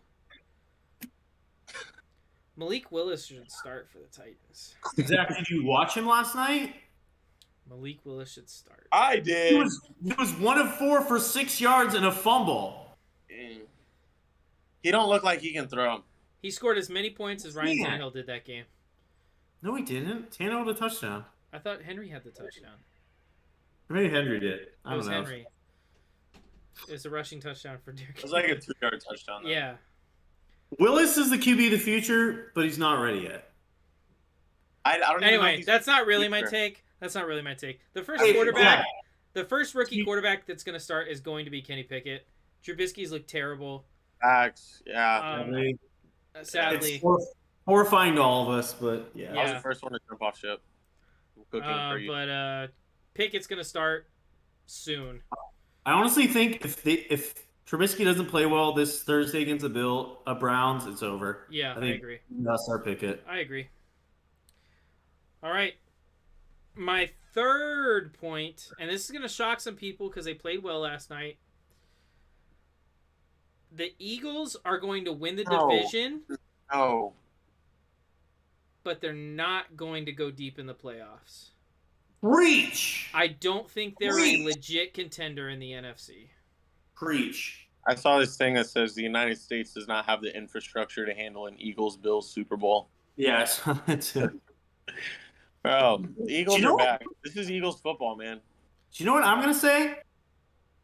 Malik Willis should start for the Titans. Zach, did you watch him last night? Malik Willis should start. I did. He was 1 of 4 for 6 yards and a fumble. He don't look like he can throw. He scored as many points as Ryan Tannehill did that game. No, he didn't. Tannehill had a touchdown. I thought Henry had the touchdown. Maybe Henry did. It was Henry. It was a rushing touchdown for Derrick. It was like a 2-yard touchdown. Though. Yeah. Willis is the QB of the future, but he's not ready yet. I don't. Anyway, that's not really my take. The first rookie quarterback that's going to start is going to be Kenny Pickett. Trubisky's looked terrible. Facts. Yeah. Sadly. It's horrifying to all of us, but yeah. I was the first one to jump off ship. But Pickett's going to start soon. I honestly think if Trubisky doesn't play well this Thursday against the Browns, it's over. Yeah, I agree. That's our Pickett. I agree. All right. My third point, and this is going to shock some people because they played well last night. The Eagles are going to win the division. No. But they're not going to go deep in the playoffs. Preach! I don't think they're a legit contender in the NFC. Preach. I saw this thing that says the United States does not have the infrastructure to handle an Eagles-Bills Super Bowl. Yes. Bro, the Eagles are back. This is Eagles football, man. Do you know what I'm going to say?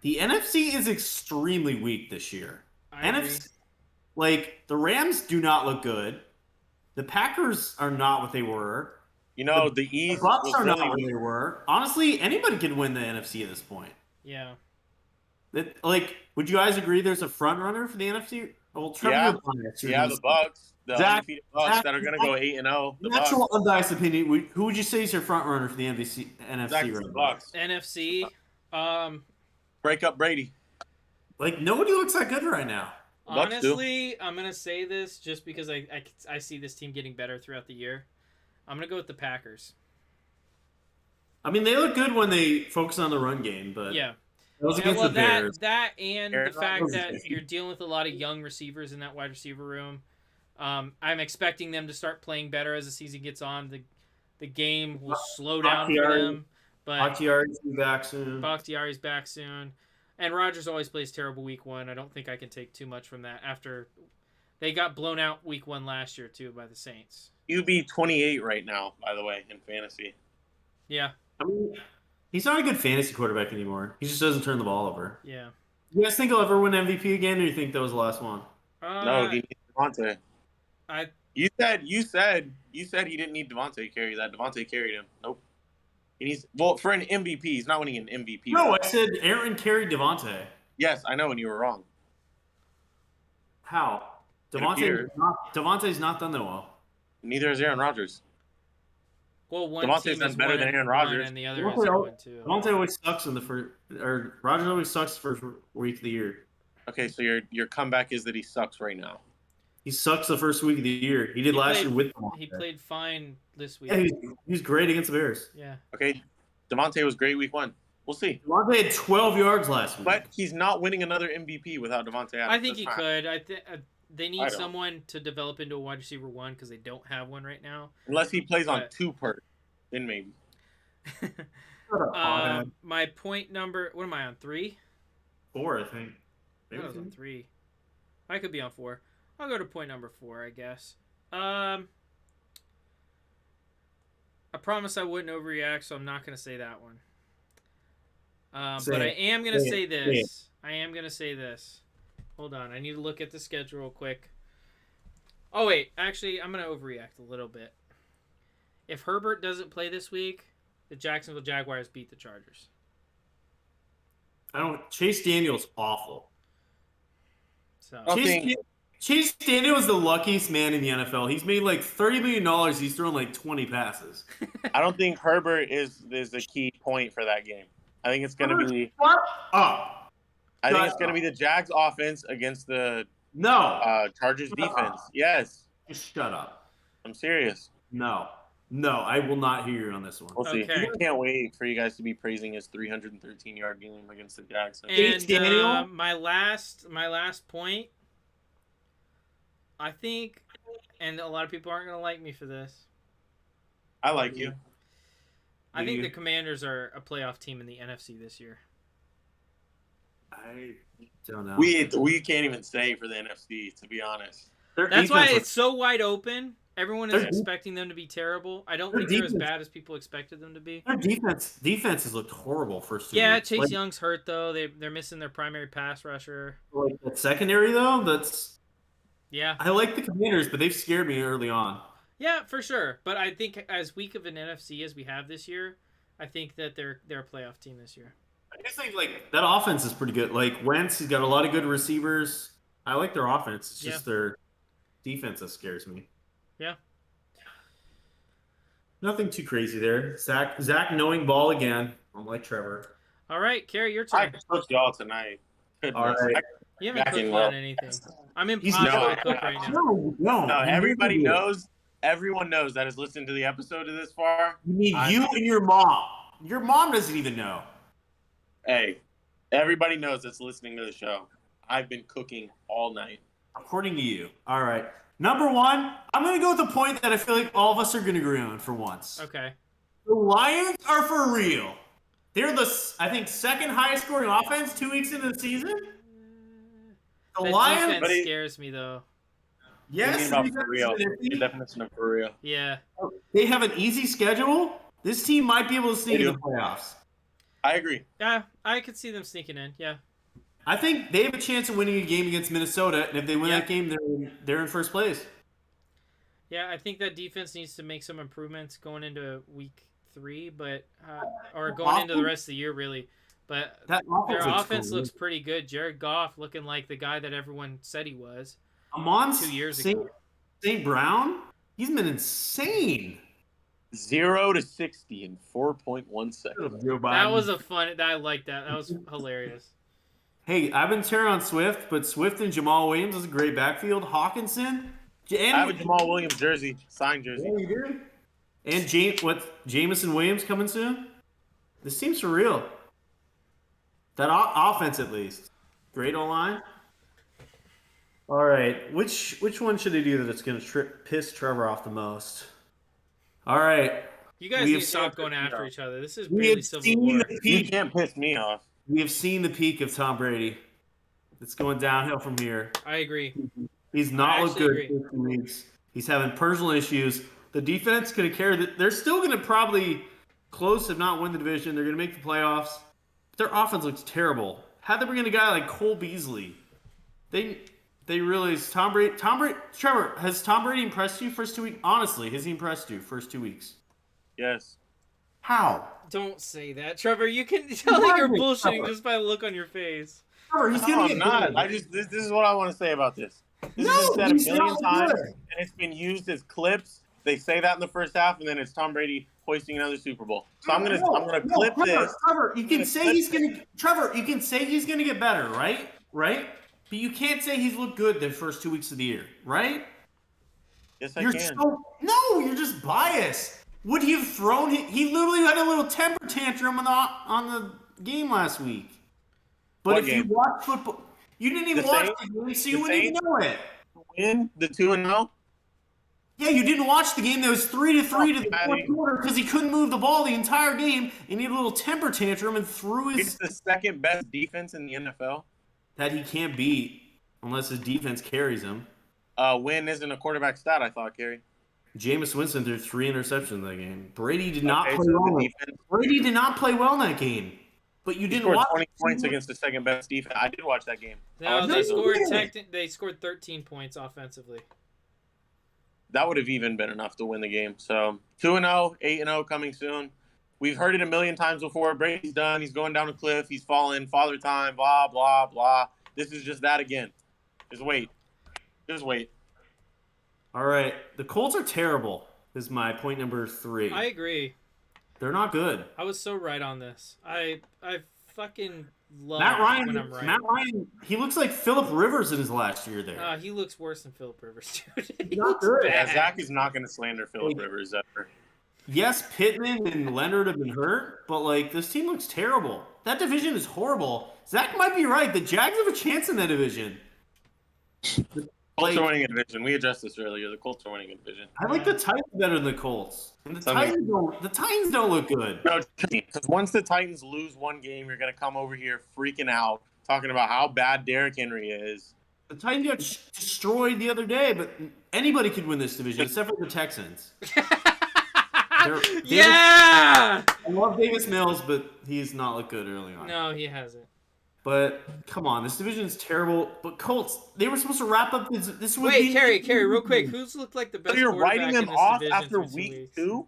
The NFC is extremely weak this year. NFC, like, the Rams do not look good. The Packers are not what they were. You know, the East the Bucs are not what they were. Honestly, anybody can win the NFC at this point. Yeah. Would you guys agree there's a front runner for the NFC? Well, the Bucs. The undefeated Bucs that are going to go 8-0. Natural unbiased opinion. Who would you say is your front runner for the NFC? Bucs. NFC. Break up Brady. Like, nobody looks that good right now. Honestly, I'm going to say this just because I see this team getting better throughout the year. I'm going to go with the Packers. I mean, they look good when they focus on the run game, but yeah. That and the fact that you're dealing with a lot of young receivers in that wide receiver room. I'm expecting them to start playing better as the season gets on. The game will slow down for them. But Bakhtiari's back soon. Bakhtiari's back soon. And Rodgers always plays terrible week 1. I don't think I can take too much from that after they got blown out week 1 last year, too, by the Saints. QB 28 right now, by the way, in fantasy. Yeah. I mean, he's not a good fantasy quarterback anymore. He just doesn't turn the ball over. Yeah. You guys think he'll ever win MVP again, or do you think that was the last one? No, he needs Devontae. You said he didn't need Devontae to carry that. Devontae carried him. Nope. He needs for an MVP. He's not winning an MVP. No, I said Aaron carried Devontae. Yes, I know, and you were wrong. How? Devontae's not done that well. Neither is Aaron Rodgers. Well, one Devontae's team done is better than Aaron Rodgers, and the other is 1-2. Devontae always sucks in the first, or Rodgers always sucks the first week of the year. Okay, so your comeback is that he sucks right now. He sucks the first week of the year. He did last year with them. He played fine this week. Yeah, he's great against the Bears. Yeah. Okay, Devontae was great week 1. We'll see. Devontae had 12 yards last week. But he's not winning another MVP without Devontae Adams. I think he could. They need I don't. someone to develop into a wide receiver 1 because they don't have one right now. Unless he plays on 2 per, then maybe. My point number. What am I on? 3? 4, I think. I was on 3. I could be on 4. I'll go to point number 4, I guess. I promise I wouldn't overreact, so I'm not going to say that one. But I am going to say this. Hold on. I need to look at the schedule real quick. Oh, wait. Actually, I'm going to overreact a little bit. If Herbert doesn't play this week, the Jacksonville Jaguars beat the Chargers. Chase Daniel's awful. So Chase Daniel is the luckiest man in the NFL. He's made like $30 million. He's thrown like 20 passes. I don't think Herbert is the key point for that game. I think it's going to be. Shut up. I think it's going to be the Jags offense against the Chargers defense. Yes. Just shut up. I'm serious. No, I will not hear you on this one. We'll see. Okay. I can't wait for you guys to be praising his 313-yard game against the Jags. And my last point, I think, and a lot of people aren't going to like me for this. I like you. I think the Commanders are a playoff team in the NFC this year. I don't know. We can't even say for the NFC, to be honest. That's why it's so wide open. Everyone is expecting them to be terrible. I don't think they're as bad as people expected them to be. Their defense has looked horrible first 2 Yeah, weeks. Chase Young's hurt though. They're missing their primary pass rusher. Like that secondary though, Yeah. I like the Commanders, but they've scared me early on. Yeah, for sure. But I think as weak of an NFC as we have this year, I think that they're a playoff team this year. I just think like that offense is pretty good. Like Wentz, he's got a lot of good receivers. I like their offense. It's just their defense that scares me. Yeah. Nothing too crazy there. Zach knowing ball again. I'm like Trevor. All right, Carrie, your turn. I cooked y'all tonight. All right. You haven't cooked well. on anything. I'm impossible to cook right now. No, everybody knows. Everyone knows that has listened to the episode to this far. You mean you and your mom. Your mom doesn't even know. Hey, everybody knows that's listening to the show. I've been cooking all night. According to you. All right. Number 1, I'm going to go with the point that I feel like all of us are going to agree on for once. Okay. The Lions are for real. They're I think, second highest scoring offense 2 weeks into the season. The Lions defense scares me though. Yes, for real. The definition of for real. Yeah. They have an easy schedule. This team might be able to sneak in the playoffs. I agree. Yeah, I could see them sneaking in. Yeah. I think they have a chance of winning a game against Minnesota, and if they win that game, they're in first place. Yeah, I think that defense needs to make some improvements going into week 3, but or going into the rest of the year, really. But their offense looks pretty good. Jared Goff looking like the guy that everyone said he was. 2 years ago. St. Brown, he's been insane. 0 to 60 in 4.1 seconds. That was I like that. That was hilarious. Hey, I've been tearing on Swift, but Swift and Jamal Williams is a great backfield. Hawkinson. I have a Jamal Williams jersey, signed jersey. Yeah, you do. And Jameson Williams coming soon? This team's for real. That offense, at least. Great O-line. All right. Which one should I do that's going to piss Trevor off the most? All right. You guys need to stop going after each other. This is really Civil War. You can't piss me off. We have seen the peak of Tom Brady. It's going downhill from here. I agree. He's not looked good for 2 weeks. He's having personal issues. The defense going to carry. They're still going to probably close, if not win the division. They're going to make the playoffs. Their offense looks terrible. How'd they bring in a guy like Cole Beasley? They really Tom Brady. Trevor, has Tom Brady impressed you first 2 weeks? Honestly, has he impressed you first 2 weeks? Yes. How? Don't say that, Trevor. You can tell that you're bullshitting just by the look on your face. Trevor, he's gonna get not. This is what I want to say about this. This has been said a million times, and it's been used as clips. They say that in the first half, and then it's Tom Brady hoisting another Super Bowl. So I'm gonna clip this. Trevor, you can say he's gonna. Trevor, you can say he's gonna get better, right? Right? But you can't say he's looked good the first 2 weeks of the year, right? Yes, I can. No, you're just biased. Would he have thrown? He literally had a little temper tantrum on the game last week. But What if game? you watch football, you didn't even watch the game, so you wouldn't even know it. Win the 2-0. Yeah, you didn't watch the game that was 3-3 to the fourth quarter because he couldn't move the ball the entire game, and he had a little temper tantrum and threw his. It's the second best defense in the NFL. That he can't beat unless his defense carries him. Win isn't a quarterback stat, I thought, Gary. Jameis Winston threw 3 interceptions in that game. Brady did not play well. Brady did not play well in that game. But you didn't watch 20 points against the second best defense. I did watch that game. No, they scored 13 points offensively. That would have even been enough to win the game. So 2-0, 8-0 coming soon. We've heard it a million times before. Brady's done. He's going down a cliff. He's falling. Father time. Blah blah blah. This is just that again. Just wait. Just wait. All right. The Colts are terrible. Is my point number 3. I agree. They're not good. I was so right on this. I fucking love Matt Ryan. when I'm right. Matt Ryan. He looks like Phillip Rivers in his last year there. He looks worse than Phillip Rivers, dude. He Not looks good. bad. Yeah, Zach is not going to slander Phillip Rivers ever. Yes, Pittman and Leonard have been hurt, but like this team looks terrible. That division is horrible. Zach might be right. The Jags have a chance in that division. Colts are winning a division. We addressed this earlier. The Colts are winning a division. I like the Titans better than the Colts. And the Titans don't look good. No, because once the Titans lose one game, you're going to come over here freaking out, talking about how bad Derrick Henry is. The Titans got destroyed the other day, but anybody could win this division except for the Texans. Yeah! I love Davis Mills, but he's not looked good early on. No, he hasn't. But come on, this division is terrible. But Colts, they were supposed to wrap up this week. Wait, Carrie, real quick. Who's looked like the best? So you're quarterback writing them in this off division after through 2 week weeks? 2?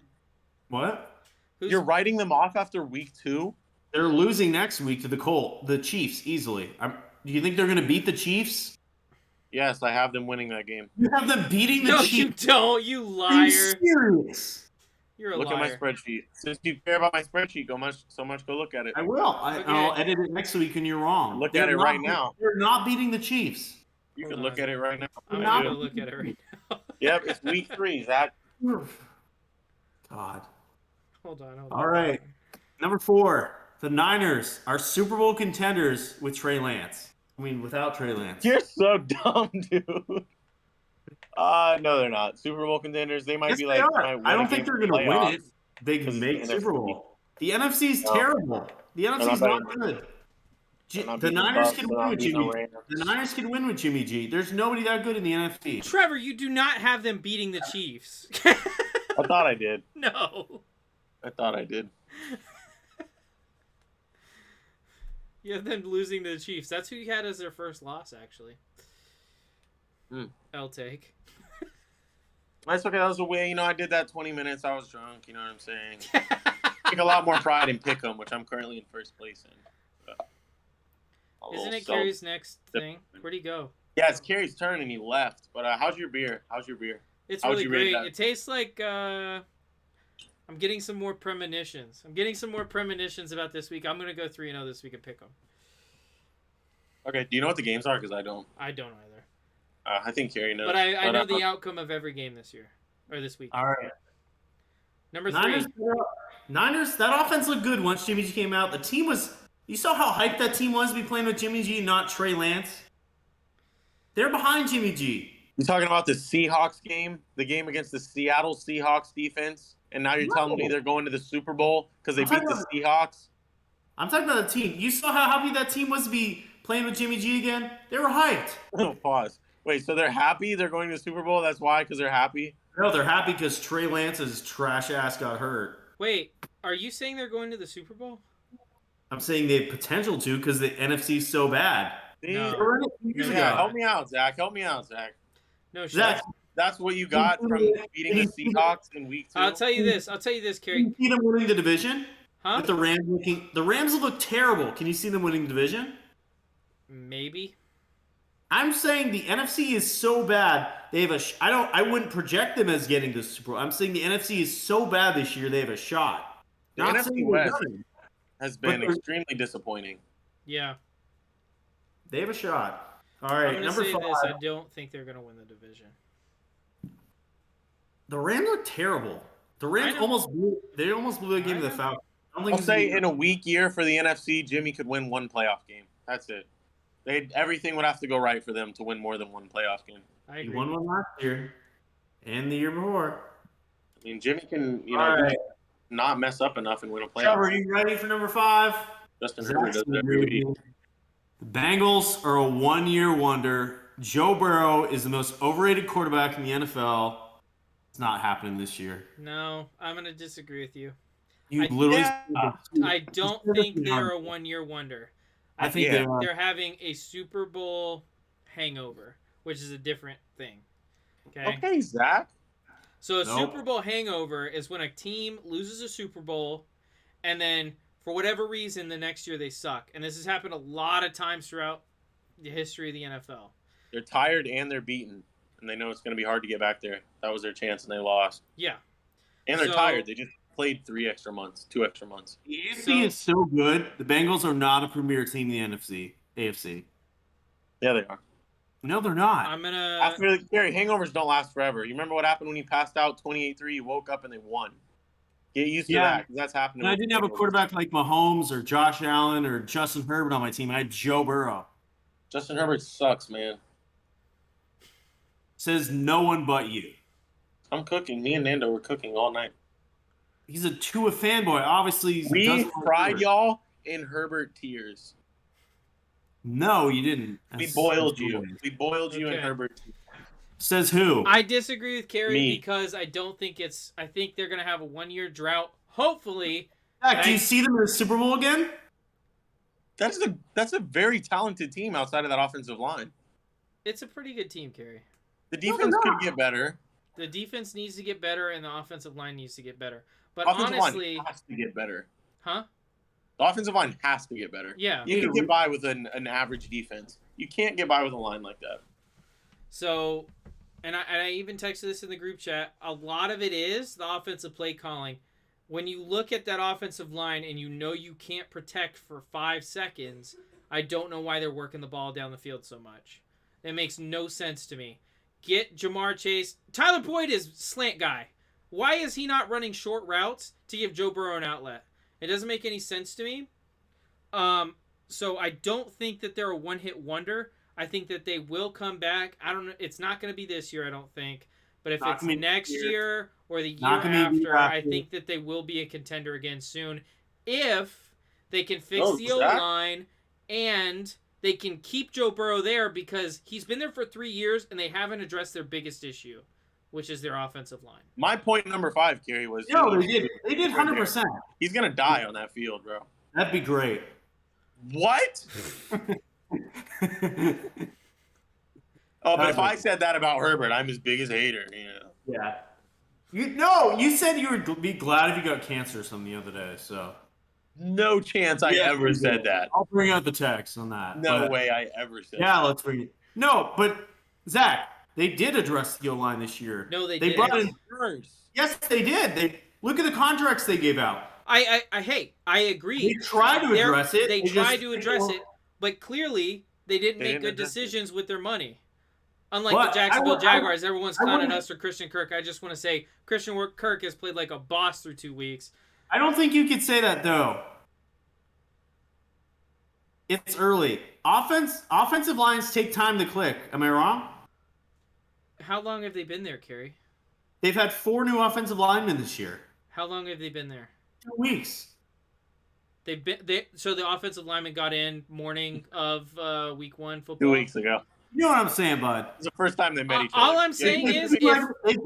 What? You're writing them off after week 2? They're losing next week to the Chiefs easily. Do you think they're going to beat the Chiefs? Yes, I have them winning that game. You have them beating the No, Chiefs? you don't. You liar. Are you serious? You're a Look liar. at my spreadsheet. Since you care about my spreadsheet, go look at it. I will. I'll edit it next week when you're wrong. Look at it right now. They're not beating the Chiefs. You can look at it right now. I'm not going to look at it right now. Yep, it's week 3, Zach. God. Hold on. All right. Number 4. The Niners are Super Bowl contenders with Trey Lance. I mean, without Trey Lance. You're so dumb, dude. No, they're not. Super Bowl contenders. They might Yes, be they like. are. I don't think they're going to win it. They can make Super Bowl. The NFC's terrible. The NFC's not good. The Niners can win with Jimmy. The Niners can win with Jimmy G. There's nobody that good in the NFC. Trevor, you do not have them beating the Chiefs. I thought I did. No. I thought I did. You have them losing to the Chiefs. That's who you had as their first loss, actually. I'll take. That's okay. That was the way. I did that 20 minutes. I was drunk. You know what I'm saying? Take a lot more pride in Pick'em, which I'm currently in first place in. Isn't it Carrie's next thing? Where'd he go? Yeah, it's Carrie's turn and he left. But how's your beer? It's really great. It tastes like I'm getting some more premonitions. About this week. I'm gonna go 3-0 this week and pick them. Okay. Do you know what the games are? Because I don't. I don't either. I think Carrie knows. But I know the outcome of every game this year or this week. All right. Number 3. Niners. That offense looked good once Jimmy G came out. The team was. You saw how hyped that team was to be playing with Jimmy G, not Trey Lance. They're behind Jimmy G. You're talking about the Seahawks game, the game against the Seattle Seahawks defense, and now you're telling me they're going to the Super Bowl because they beat the Seahawks? I'm talking about the team. You saw how happy that team was to be playing with Jimmy G again? They were hyped. Oh, pause. Wait, so they're happy they're going to the Super Bowl? That's why? Because they're happy? No, they're happy because Trey Lance's trash ass got hurt. Wait, are you saying they're going to the Super Bowl? I'm saying they have potential to because the NFC's so bad. No. Yeah, help me out, Zach. No, Zach, that's what you got from beating the Seahawks in week 2? I'll tell you this, Carrie. Can you see them winning the division? Huh? With the Rams look terrible. Can you see them winning the division? Maybe. I'm saying the NFC is so bad. They have I wouldn't project them as getting to the Super Bowl. I'm saying the NFC is so bad this year they have a shot. The NFC West has been extremely disappointing. Yeah. They have a shot. All I'm right, going to number say 5. this. I don't think they're going to win the division. The Rams are terrible. The Rams almost blew the game to the Falcons. I'll say in a weak year for the NFC, Jimmy could win one playoff game. That's it. Everything would have to go right for them to win more than one playoff game. I agree. He won one last year and the year before. I mean, Jimmy can, not mess up enough and win a playoff. Trevor, are you ready for number 5? Justin Herbert does it every week. The Bengals are a one-year wonder. Joe Burrow is the most overrated quarterback in the NFL. It's not happening this year. No, I'm going to disagree with you. I don't think they're a one-year wonder. I think they're having a Super Bowl hangover, which is a different thing. Okay, Zach. So Super Bowl hangover is when a team loses a Super Bowl, and then for whatever reason, the next year they suck. And this has happened a lot of times throughout the history of the NFL. They're tired and they're beaten, and they know it's going to be hard to get back there. That was their chance, and they lost. Yeah. And they're tired. They just played 2 extra months. The AFC is so good. The Bengals are not a premier team in the AFC. Yeah, they are. No, they're not. I'm gonna. After Gary, hangovers don't last forever. You remember what happened when he passed out 28-3? He woke up and they won. Get used to that, because that's happening. And I didn't have a quarterback like Mahomes or Josh Allen or Justin Herbert on my team. I had Joe Burrow. Justin Herbert sucks, man. Says no one but you. I'm cooking. Me and Nando were cooking all night. He's a Tua fanboy. Obviously, we cried y'all in Herbert tears. No, you didn't. We boiled you. We boiled you in Herbert tears. Says who? I disagree with Kerry because I don't think it's. I think they're going to have a one-year drought. Hopefully. Zach, do you see them in the Super Bowl again? That's a very talented team outside of that offensive line. It's a pretty good team, Kerry. The defense could get better. The defense needs to get better, and the offensive line needs to get better. But offensive honestly, line has to get better. Huh? The offensive line has to get better. Yeah. You can get by with an average defense. You can't get by with a line like that. So, and I even texted this in the group chat. A lot of it is the offensive play calling. When you look at that offensive line and you know you can't protect for 5 seconds, I don't know why they're working the ball down the field so much. It makes no sense to me. Get Jamar Chase. Tyler Boyd is slant guy. Why is he not running short routes to give Joe Burrow an outlet? It doesn't make any sense to me. So I don't think that they're a one-hit wonder. I think that they will come back. I don't know. It's not going to be this year, I don't think. But if it's next year or the year after, I think that they will be a contender again soon. If they can fix the O-line and they can keep Joe Burrow there, because he's been there for 3 years and they haven't addressed their biggest issue, which is their offensive line. My point number 5, Kerry, was... No, they did. They did 100%. He's going to die on that field, bro. That'd be great. What? But if I said that about Herbert, I'm his biggest hater, Yeah. You said you would be glad if you got cancer or something the other day, so... No chance I ever said that. I'll bring out the text on that. No way I ever said that. Yeah, let's bring it. No, but, Zach, they did address the O-line this year. No, they didn't. Brought in... Yes, they did. Look at the contracts they gave out. I agree. They tried to address it. They tried to address it, but clearly they didn't make good decisions with their money. Unlike the Jacksonville Jaguars, everyone's clowning us for Christian Kirk. I just want to say Christian Kirk has played like a boss through 2 weeks. I don't think you could say that, though. It's early. Offensive lines take time to click. Am I wrong? How long have they been there, Kerry? They've had 4 new offensive linemen this year. How long have they been there? 2 weeks. So the offensive lineman got in morning of week 1 football? 2 weeks ago. You know what I'm saying, bud? It's the first time they met each other. All I'm saying is they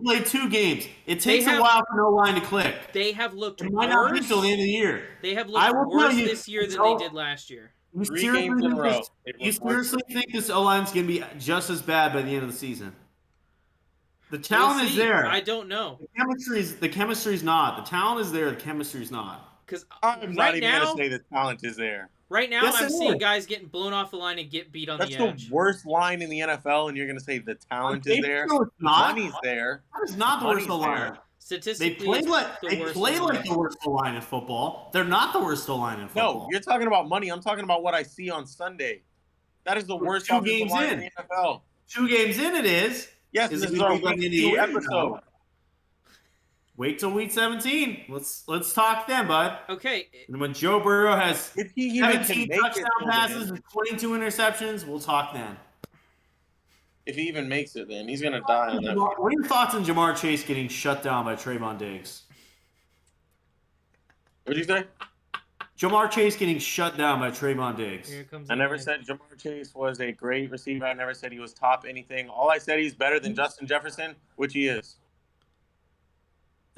played 2 games. It takes a while for no line to click. They have looked worse. It might not be until the end of the year. They have looked worse this year than they did last year. You seriously think this O-line's going to be just as bad by the end of the season? The talent is there. I don't know. The chemistry's not. The talent is there. The chemistry's not. Because I'm not even going to say the talent is there. Right now, I'm seeing guys getting blown off the line and get beat on the edge. That's the worst line in the NFL, and you're going to say the talent is there? Money's there. That is not the worst line. Statistically, they play like the worst line in football. They're not the worst line in football. No, you're talking about money. I'm talking about what I see on Sunday. That is the worst 2 offensive games line in. in the NFL. 2 games in, it is. Yes, Is this it is gonna our be by the end of the week 2 year? episode. No. Wait till week 17. Let's talk then, bud. Okay. And when Joe Burrow has If he even can 17 make it touchdown till passes then, and 22 interceptions, we'll talk then. if he even makes it, then he's gonna die on that. What are your thoughts on Jamar Chase getting shut down by Trayvon Diggs? What'd you say? Jamar Chase getting shut down by Trayvon Diggs. Here comes I never again. said Jamar Chase was a great receiver. I never said he was top anything. All I said he's better than Justin Jefferson, which he is.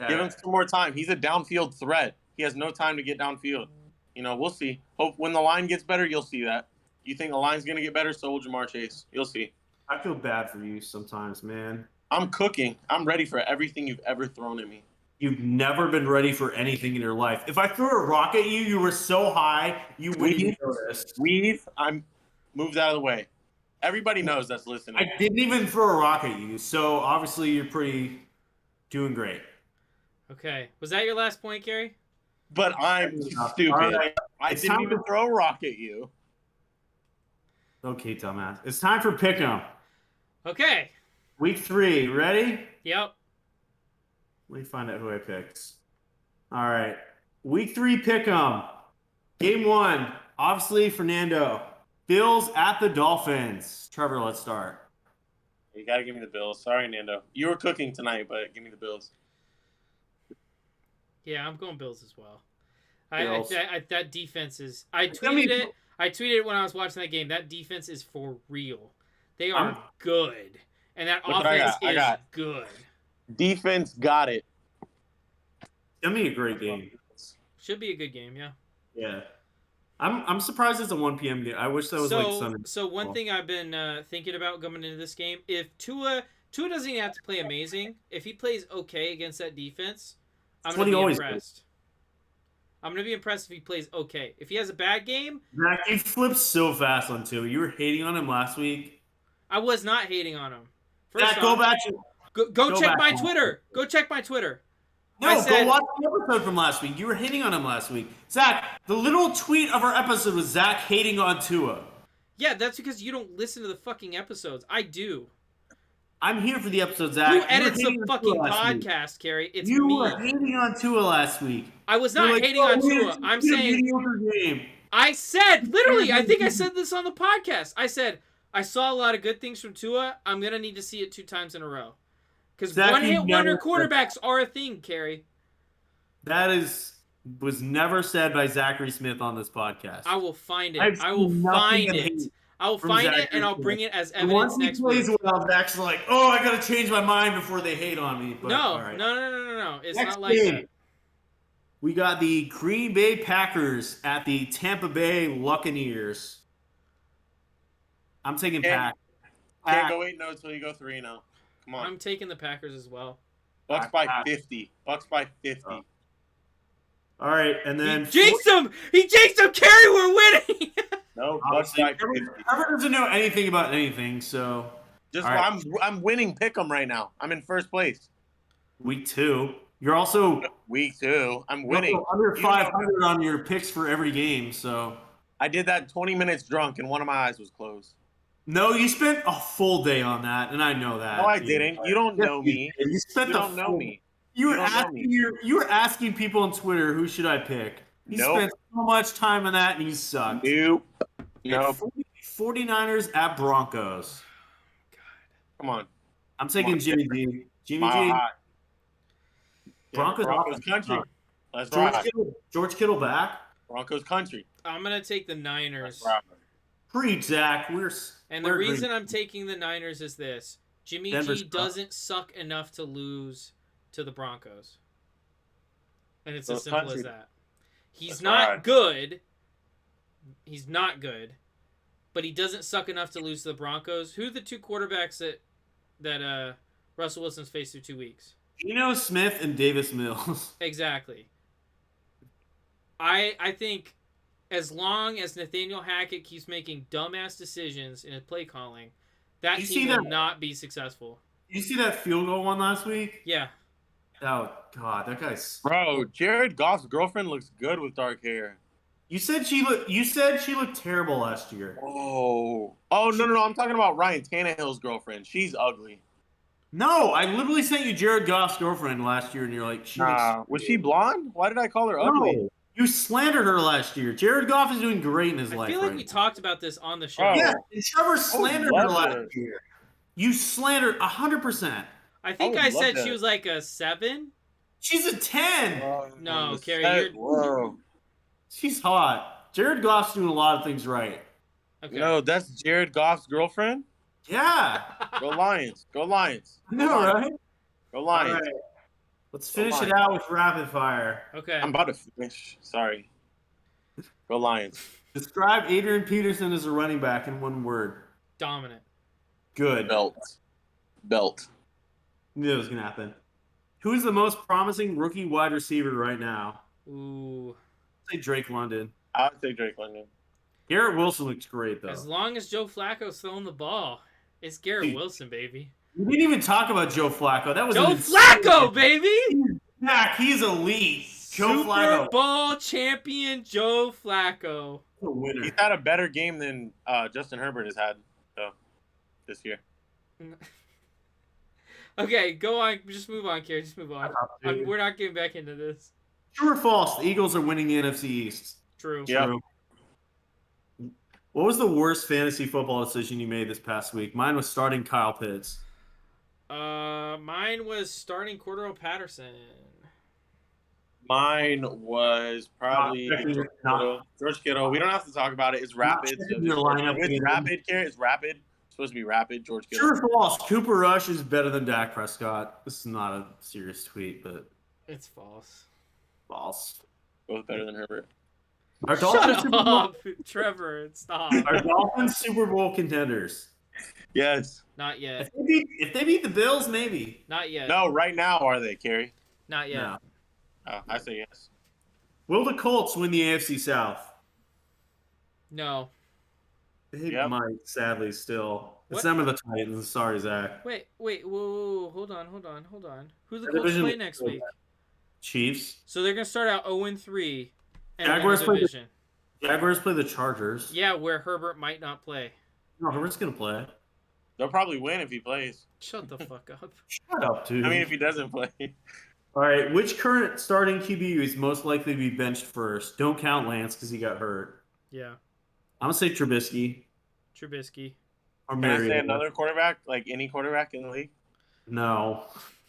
Give him some more time. He's a downfield threat. He has no time to get downfield. We'll see. Hope when the line gets better, you'll see that. You think the line's gonna get better, so will Jamar Chase. You'll see. I feel bad for you sometimes, man. I'm cooking. I'm ready for everything you've ever thrown at me. You've never been ready for anything in your life. If I threw a rock at you, you were so high, you wouldn't even notice. I'm moved out of the way. Everybody knows that's listening. I didn't even throw a rock at you, so obviously you're doing great. Okay. Was that your last point, Gary? But I'm stupid. Right. I didn't even throw a rock at you. Okay, dumbass. It's time for Pick'em. Okay. Week 3. Ready? Yep. Let me find out who I picked. All right. Week 3 Pick'em. Game 1. Obviously, Fernando. Bills at the Dolphins. Trevor, let's start. You got to give me the Bills. Sorry, Nando. You were cooking tonight, but give me the Bills. Yeah, I'm going Bills as well. Bills. That defense is. I tweeted it when I was watching that game. That defense is for real. They are good, and that offense is good. Defense got it. It's gonna be a great game. Should be a good game, yeah. Yeah. I'm surprised it's a 1 p.m. game. I wish that was like Sunday. So one thing I've been thinking about going into this game, if Tua doesn't even have to play amazing. If he plays okay against that defense, I'm going to be impressed. I'm going to be impressed if he plays okay. If he has a bad game... Zach, you flipped so fast on Tua. You were hating on him last week. I was not hating on him. Zach, go back to... Go check my Twitter. Go check my Twitter. No, go watch the episode from last week. You were hating on him last week. Zach, the little tweet of our episode was Zach hating on Tua. Yeah, that's because you don't listen to the fucking episodes. I do. I'm here for the episode, Zach. Who edits the fucking podcast, Carrie? It's me. You were hating on Tua last week. I was not hating on Tua. I'm saying... Game. I said, literally, I think I said this on the podcast. I said, I saw a lot of good things from Tua. I'm going to need to see it 2 times in a row. Because one-hit wonder quarterbacks are a thing, Carrie. That was never said by Zachary Smith on this podcast. I will find it. I will find it. And I'll bring it as evidence next week. Once he plays well, Zach's like, oh, I got to change my mind before they hate on me. But, no. It's not like that. We got the Green Bay Packers at the Tampa Bay Buccaneers. I'm taking Pack. Can't go 8-0 until you go 3-0. Come on. I'm taking the Packers as well. Bucks by 50. Bucks by 50. Oh. All right, and then... He jinxed him! Carrie, we're winning! No, Bucks by 50. Trevor doesn't know anything about anything, so... I'm winning Pick'em right now. I'm in first place. Week 2. You're also... Week 2. I'm winning. Under 500 on your picks for every game, so... I did that 20 minutes drunk, and one of my eyes was closed. No, you spent a full day on that, and I know that. No, I didn't. You don't know me. You don't know me. You were asking people on Twitter, who should I pick? He spent so much time on that, and he sucked. Nope. 49ers at Broncos. God. Come on. I'm taking Jimmy G. Jimmy G. Broncos country. Let's ride. George Kittle back. Broncos country. I'm going to take the Niners. Preach, Zach. And the reason I'm taking the Niners is this. Jimmy G doesn't suck enough to lose to the Broncos. And it's as simple as that. He's not good. He's not good. But he doesn't suck enough to lose to the Broncos. Who are the 2 quarterbacks that Russell Wilson's faced through 2 weeks? Geno Smith and Davis Mills. Exactly. I think as long as Nathaniel Hackett keeps making dumbass decisions in his play calling, that team will not be successful. You see that field goal one last week? Yeah. Oh, God, that guy's... Bro, Jared Goff's girlfriend looks good with dark hair. You said she looked terrible last year. Oh, no! I'm talking about Ryan Tannehill's girlfriend. She's ugly. No, I literally sent you Jared Goff's girlfriend last year, and you're like, Was she blonde? Why did I call her ugly? No, you slandered her last year. Jared Goff is doing great in his I life. feel like right we now. talked about this on the show. Oh. Yeah, and Trevor slandered her love last it. year. You slandered 100%. I think would I love said that. she was like a 7. She's a 10. No, Carrie, Whoa. She's hot. Jared Goff's doing a lot of things right. Okay. No, that's Jared Goff's girlfriend. Yeah. Go Lions! Go Lions! I know, right? Go All Lions! right. Let's finish it out with rapid fire. Okay. I'm about to finish. Sorry. Go Lions! Describe Adrian Peterson as a running back in one word. Dominant. Good. Belt. Knew it was going to happen. Who is the most promising rookie wide receiver right now? Ooh. I'd say Drake London. I would say Drake London. Garrett Wilson looks great, though. As long as Joe Flacco's throwing the ball, it's Garrett Wilson, baby. We didn't even talk about Joe Flacco. That was Joe an Flacco, baby! Jack, he's elite. Joe Super Flacco. Bowl champion Joe Flacco. A winner. He's had a better game than Justin Herbert has had this year. Okay, go on. Just move on, Carrie. Just move on. We're not getting back into this. True or false? The Eagles are winning the NFC East. True. Yep. True. What was the worst fantasy football decision you made this past week? Mine was starting Kyle Pitts. Mine was starting Cordero Patterson. Mine was probably George Kittle. We don't have to talk about it. It's rapid. Your lineup It's again. rapid, Carrie. It's rapid. It's supposed to be rapid. George Kittle. True or false? Cooper Rush is better than Dak Prescott. This is not a serious tweet, but It's false. false. Both better than Herbert. Are Dolphins Shut Super Bowl, up, Trevor. Stop. are Dolphins Super Bowl contenders? Yes. Not yet. If they beat the Bills, maybe. Not yet. No, right now are they, Carrie? Not yet. No. I say yes. Will the Colts win the AFC South? No. They Yep. might, sadly, still. It's What? them or the Titans. Sorry, Zach. Wait. Whoa. Hold on. Who the The Colts division- play next week? Chiefs. So they're gonna start out 0-3 and Jaguars win play the the- division. Jaguars play the Chargers. Yeah, where Herbert might not play. No, Herbert's going to play. They'll probably win if he plays. Shut the fuck up. Shut up, dude. I mean, if he doesn't play. All right, which current starting QB is most likely to be benched first? Don't count Lance because he got hurt. Yeah. I'm going to say Trubisky Trubisky. or Can I say Mariota. another quarterback? Like any quarterback in the league? No.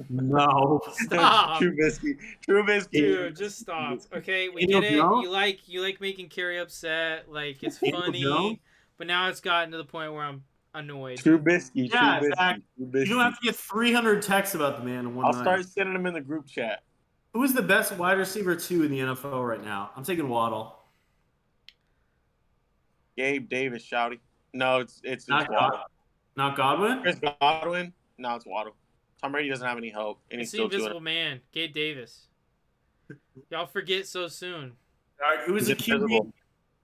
No. Stop. Trubisky. Dude, just stop. Okay, we Daniel get it. Jones? You like making Carrie upset. Like it's Daniel funny, Jones? but now it's gotten to the point where I'm annoyed. Trubisky. Yeah, Trubisky. Zach, Trubisky. You don't have to get 300 texts about the man in one I'll night. start sending them in the group chat. Who is the best wide receiver 2 in the NFL right now? I'm taking Waddle. Gabe Davis, Shouty. No, it's Not Waddle. Not Godwin? Chris Godwin. No, it's Waddle. Tom Brady doesn't have any hope, and he's It's the still Invisible doing Man, Gabe Davis. Y'all forget so soon. All right, who is He's a QB? invisible.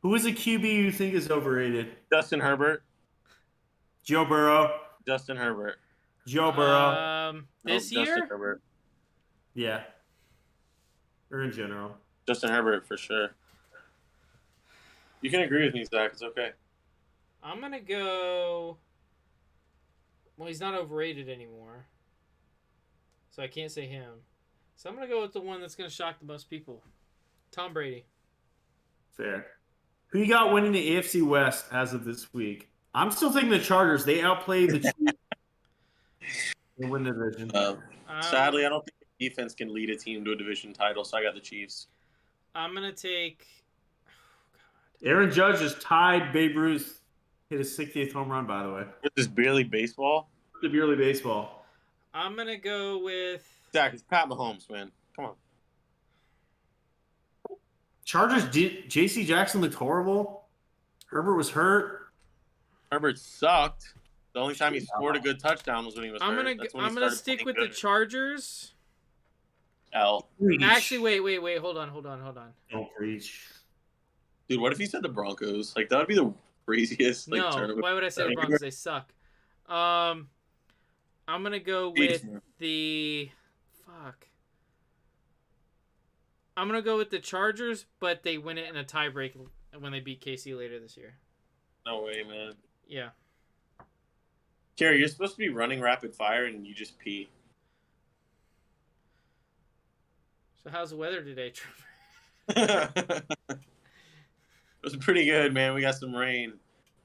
Who is a QB you think is overrated? Justin Herbert. Joe Burrow. Justin Herbert. Joe Burrow. This Nope, year? Justin Herbert. Yeah. Or in general. Justin Herbert for sure. You can agree with me, Zach. It's okay. I'm gonna go. Well, he's not overrated anymore, so I can't say him. So I'm gonna go with the one that's gonna shock the most people, Tom Brady. Fair. Who you got winning the AFC West as of this week? I'm still taking the Chargers. They outplayed the Chiefs. They win the division. Sadly, I don't think the defense can lead a team to a division title, so I got the Chiefs. I'm gonna take. Aaron Judge just tied Babe Ruth. Hit his 60th home run, by the way. With this barely baseball. The Beerly baseball. I'm gonna go with. Zach, it's Pat Mahomes, man. Come on. Chargers. J.C. Jackson looked horrible. Herbert was hurt. Herbert sucked. The only time he scored a good touchdown was when he was I'm hurt. That's when he gonna started stick playing with the good. Chargers. L. Actually, wait. Hold on. Don't preach. Dude, what if he said the Broncos? Like, that would be the craziest No, tournament. why would I say the Broncos? They suck. I'm gonna go with the. Fuck. I'm gonna go with the Chargers, but they win it in a tiebreak when they beat KC later this year. No way, man. Yeah. Kerry, you're supposed to be running rapid fire and you just pee. So how's the weather today, Trevor? It was pretty good, man. We got some rain.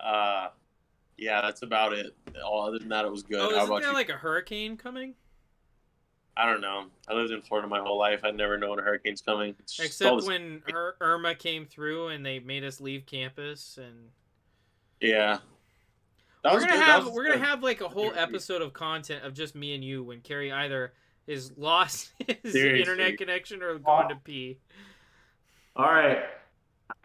Yeah, that's about it. All other than that, it was good. Oh, How isn't about there you? like a hurricane coming? I don't know. I lived in Florida my whole life. I'd never known a hurricane's coming. It's just all Except this- when Irma came through and they made us leave campus, and Yeah. we're gonna have like a whole episode of content of just me and you when Kerry either is lost his Seriously. internet connection or going to pee. All right.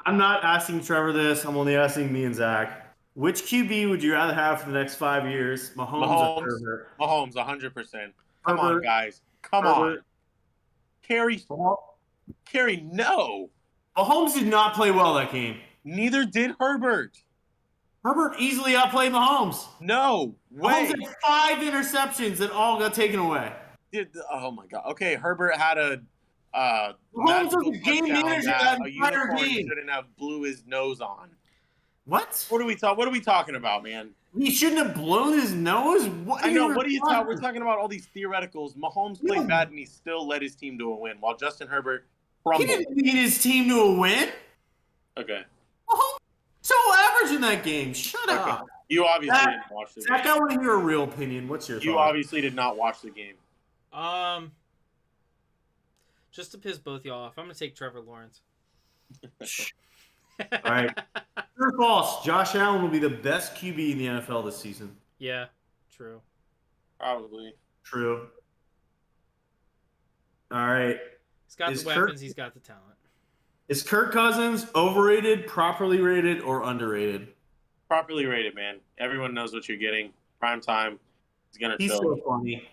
I'm not asking Trevor this. I'm only asking me and Zach. Which QB would you rather have for the next 5 years? Mahomes or Herbert? Mahomes, 100%. Come on, Herbert. guys. Come on. Herbert. Kerry, no. Mahomes did not play well that game. Neither did Herbert. Herbert easily outplayed Mahomes. No way. Mahomes had 5 interceptions that all got taken away. Oh my god. Okay, Herbert had a Mahomes magical was a game touchdown manager that that a entire unicorn game. shouldn't have blew his nose on. What? What are we talking about, man? He shouldn't have blown his nose? What I know. What are you talking? We're talking about all these theoreticals. Mahomes played Yeah. bad and he still led his team to a win, while Justin Herbert He crumbled. didn't lead his team to a win. Okay. Mahomes so average in that game. Shut up. You obviously Zach- didn't watch the Zach, game. I want to hear a real opinion. What's your You thought? obviously did not watch the game. Just to piss both y'all off, I'm gonna take Trevor Lawrence. All right. True or false? Josh Allen will be the best QB in the NFL this season. Yeah, true. Probably. True. All right. He's got Is the weapons. He's got the talent. Is Kirk Cousins overrated, properly rated, or underrated? Properly rated, man. Everyone knows what you're getting. Prime time. He's gonna He's chill. so funny.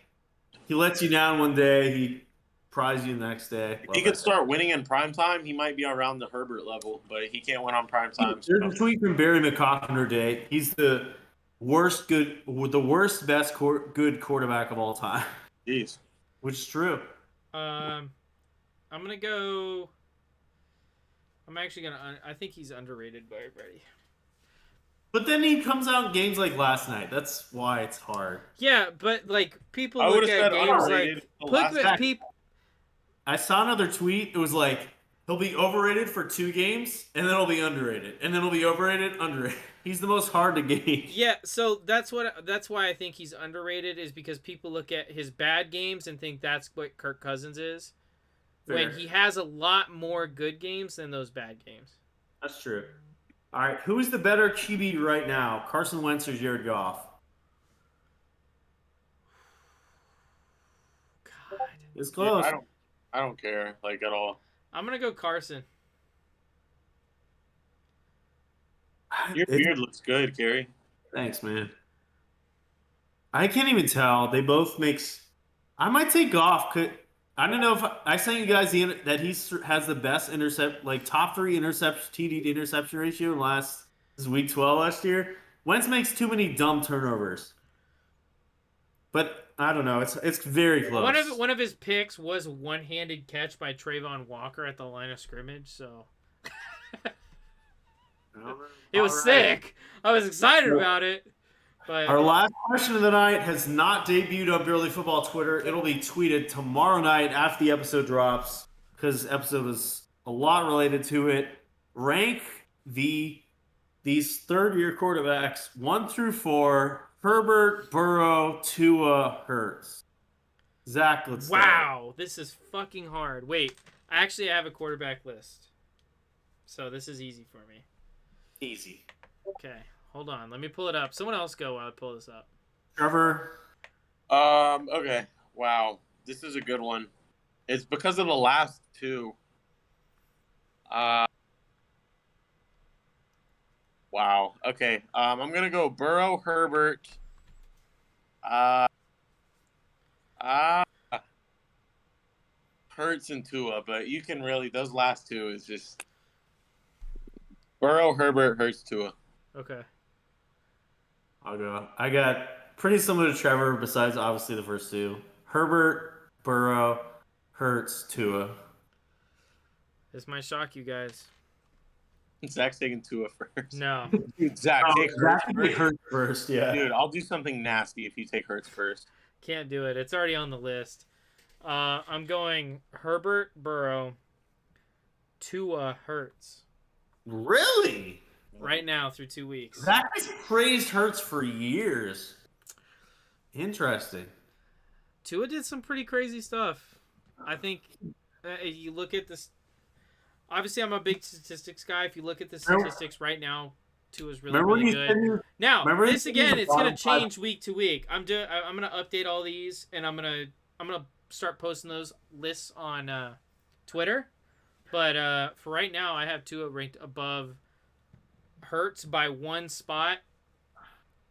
He lets you down one day. He pries you the next day. If he could start winning in prime time, he might be around the Herbert level, but he can't win on prime time. There's a tweet from Barry McCockner today. He's the best good quarterback of all time. Jeez. Which is true. I'm gonna go. I'm actually gonna. I think he's underrated by everybody. But then he comes out in games like last night. That's why it's hard. Yeah, but like people I look would've at said games underrated like the last time. people. I saw another tweet. It was like, he'll be overrated for 2 games, and then he'll be underrated. And then he'll be overrated, underrated. He's the most hard to gauge. Yeah, so that's why I think he's underrated, is because people look at his bad games and think that's what Kirk Cousins is. Fair. When he has a lot more good games than those bad games. That's true. All right, who is the better QB right now, Carson Wentz or Jared Goff? God. It's close. Yeah, I don't care, like, at all. I'm gonna go Carson. Your beard looks good, Kerry. Thanks, man. I can't even tell. They both I might take Goff. I don't know if I sent you guys that he has the best top 3 interception TD to interception ratio in this is week 12 last year. Wentz makes too many dumb turnovers. But I don't know. It's very close. One of his picks was a one-handed catch by Trayvon Walker at the line of scrimmage, so it was sick. I was excited about it. But Our last question of the night has not debuted on Barely Football Twitter. It'll be tweeted tomorrow night after the episode drops, because the episode is a lot related to it. Rank these third-year quarterbacks 1 through 4: Herbert, Burrow, Tua, Hurts. Zach, let's start. wow, this is fucking hard. Wait, I actually have a quarterback list, so this is easy for me. Easy. Okay, hold on. Let me pull it up. Someone else go while I pull this up. Trevor. Okay. Wow. This is a good one. It's because of the last 2. Wow. Okay. I'm gonna go Burrow, Herbert. Hurts and Tua, but you can really, those last 2 is just Burrow, Herbert, Hurts, Tua. Okay. I'll go. I got pretty similar to Trevor, besides obviously the first 2. Herbert, Burrow, Hurts, Tua. This might shock you guys. Zach's taking Tua first. No. Dude, Zach, take Hurts first. Yeah. Dude, I'll do something nasty if you take Hurts first. Can't do it. It's already on the list. I'm going Herbert, Burrow, Tua, Hurts. Really? Right now through 2 weeks. Zach has praised Hurts for years. Interesting. Tua did some pretty crazy stuff. I think you look at this. Obviously, I'm a big statistics guy. If you look at the statistics right now, Tua's really good. Now, this again, it's gonna change week to week. I'm gonna update all these, and I'm gonna start posting those lists on Twitter. But for right now, I have Tua ranked above Hurts by 1 spot.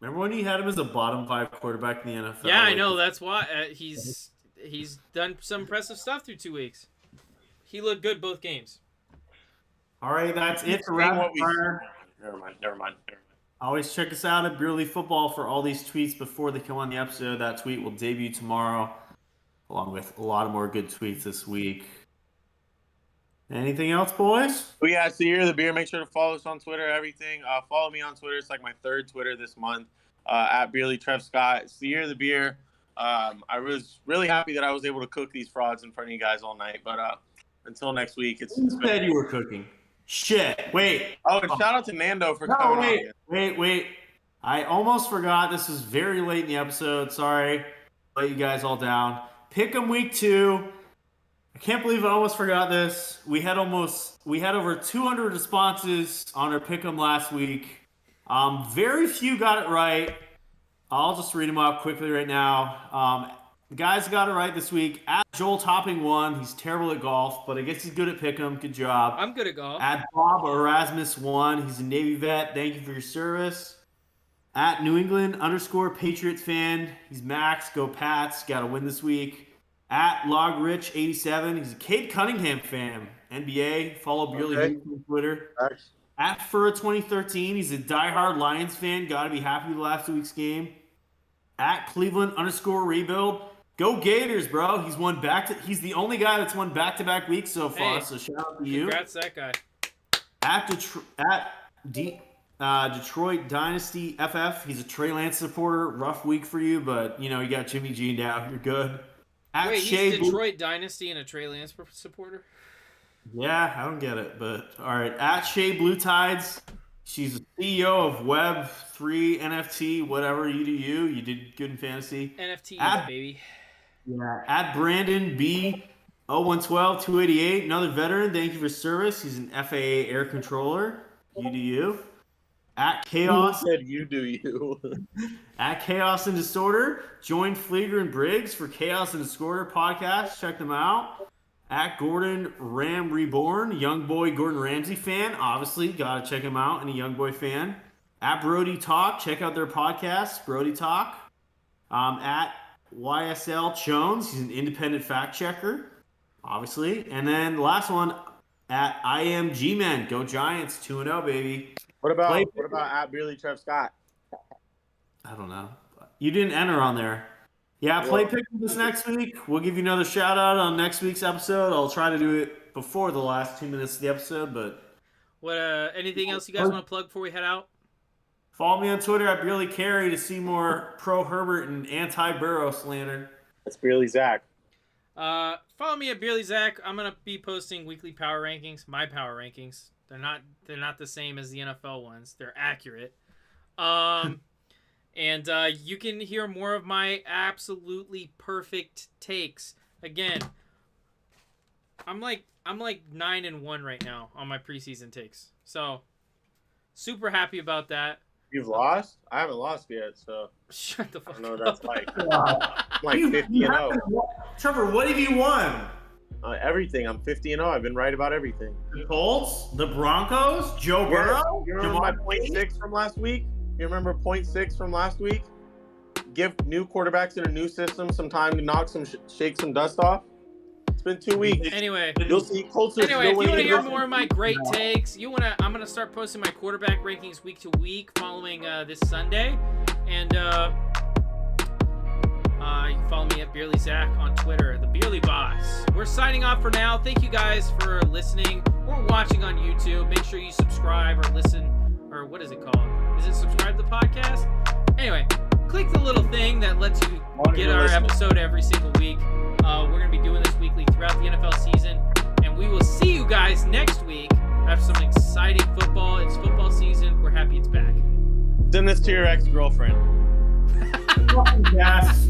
Remember when you had him as a bottom 5 quarterback in the NFL? Yeah, I know. That's why he's done some impressive stuff through 2 weeks. He looked good both games. All right, that's it for Rapid Fire. Never mind. Always check us out at Beer League Football for all these tweets before they come on the episode. That tweet will debut tomorrow, along with a lot of more good tweets this week. Anything else, boys? Well, yeah, it's the Year of the Beer. Make sure to follow us on Twitter, everything. Follow me on Twitter. It's like my 3rd Twitter this month, at Beerly Trev Scott. It's the Year of the Beer. I was really happy that I was able to cook these frauds in front of you guys all night. But until next week, Who said you were cooking? Shit. Wait. Oh, and shout out to Nando for coming on. Wait. I almost forgot. This is very late in the episode. Sorry. Let you guys all down. Pick'em week 2. I can't believe I almost forgot this. We had over 200 responses on our pick'em last week. Very few got it right. I'll just read them up quickly right now. The guys got it right this week. At Joel Topping 1. He's terrible at golf, but I guess he's good at pick'em. Good job. I'm good at golf. At Bob Erasmus 1. He's a Navy vet. Thank you for your service. At New England _Patriots fan. He's Max. Go Pats. Got to win this week. At LogRich87, he's a Cade Cunningham fan. NBA, follow Beerly on Twitter. Thanks. At Fura2013, he's a diehard Lions fan. Got to be happy with last week's game. At Cleveland _Rebuild, go Gators, bro. He's the only guy that's won back-to-back weeks so far. So shout out to you. Congrats, that guy. At Detroit Dynasty FF, he's a Trey Lance supporter. Rough week for you, but you got Jimmy G now. You're good. Wait, he's Detroit Dynasty and a Trey Lance supporter? Yeah, I don't get it, but all right. At Shea Blue Tides, she's the CEO of Web3 NFT, whatever you do. You did good in fantasy. NFT, baby. Yeah. At Brandon B 0112 288, another veteran. Thank you for service. He's an FAA air controller. You do you. At Chaos. Who said you do you? At Chaos and Disorder, join Flieger and Briggs for Chaos and Disorder podcast. Check them out. At Gordon Ram Reborn, Young Boy Gordon Ramsay fan. Obviously, gotta check him out. And a Young Boy fan. At Brody Talk, check out their podcast, Brody Talk. At YSL Jones, he's an independent fact checker, obviously. And then the last one, at I Am G-Men, go Giants, 2-0, baby. What about at Beerly Trev Scott? I don't know. You didn't enter on there. Yeah, play pick this next week. We'll give you another shout out on next week's episode. I'll try to do it before the last 2 minutes of the episode, but what anything else you guys want to plug before we head out? Follow me on Twitter at Beerly Carey to see more pro Herbert and anti-Burrow slander. That's Beerly Zach. Follow me at Beerly Zach. I'm gonna be posting weekly power rankings. My power rankings. They're not the same as the NFL ones. They're accurate. And you can hear more of my absolutely perfect takes. Again, I'm like 9-1 right now on my preseason takes. So super happy about that. You've lost? I haven't lost yet, so shut the fuck up. I don't know what that's like. I'm like 50-0. Trevor, what have you won? Everything. I'm 50-0. I've been right about everything. The Colts, the Broncos, Joe Burrow. You remember my 0.6 from last week? You remember 0.6 from last week? Give new quarterbacks in a new system some time to knock shake some dust off. It's been 2 weeks. Anyway, you'll see Colts. Anyway, if you want to hear more of my great takes, I'm gonna start posting my quarterback rankings week to week following this Sunday, and You can follow me at BeerlyZach on Twitter, the Beerly Boss. We're signing off for now. Thank you guys for listening or watching on YouTube. Make sure you subscribe or listen, or what is it called? Is it subscribe to the podcast? Anyway, click the little thing that lets you get our episode every single week. We're going to be doing this weekly throughout the NFL season, and we will see you guys next week after some exciting football. It's football season. We're happy it's back. Send this to your ex-girlfriend. Yes.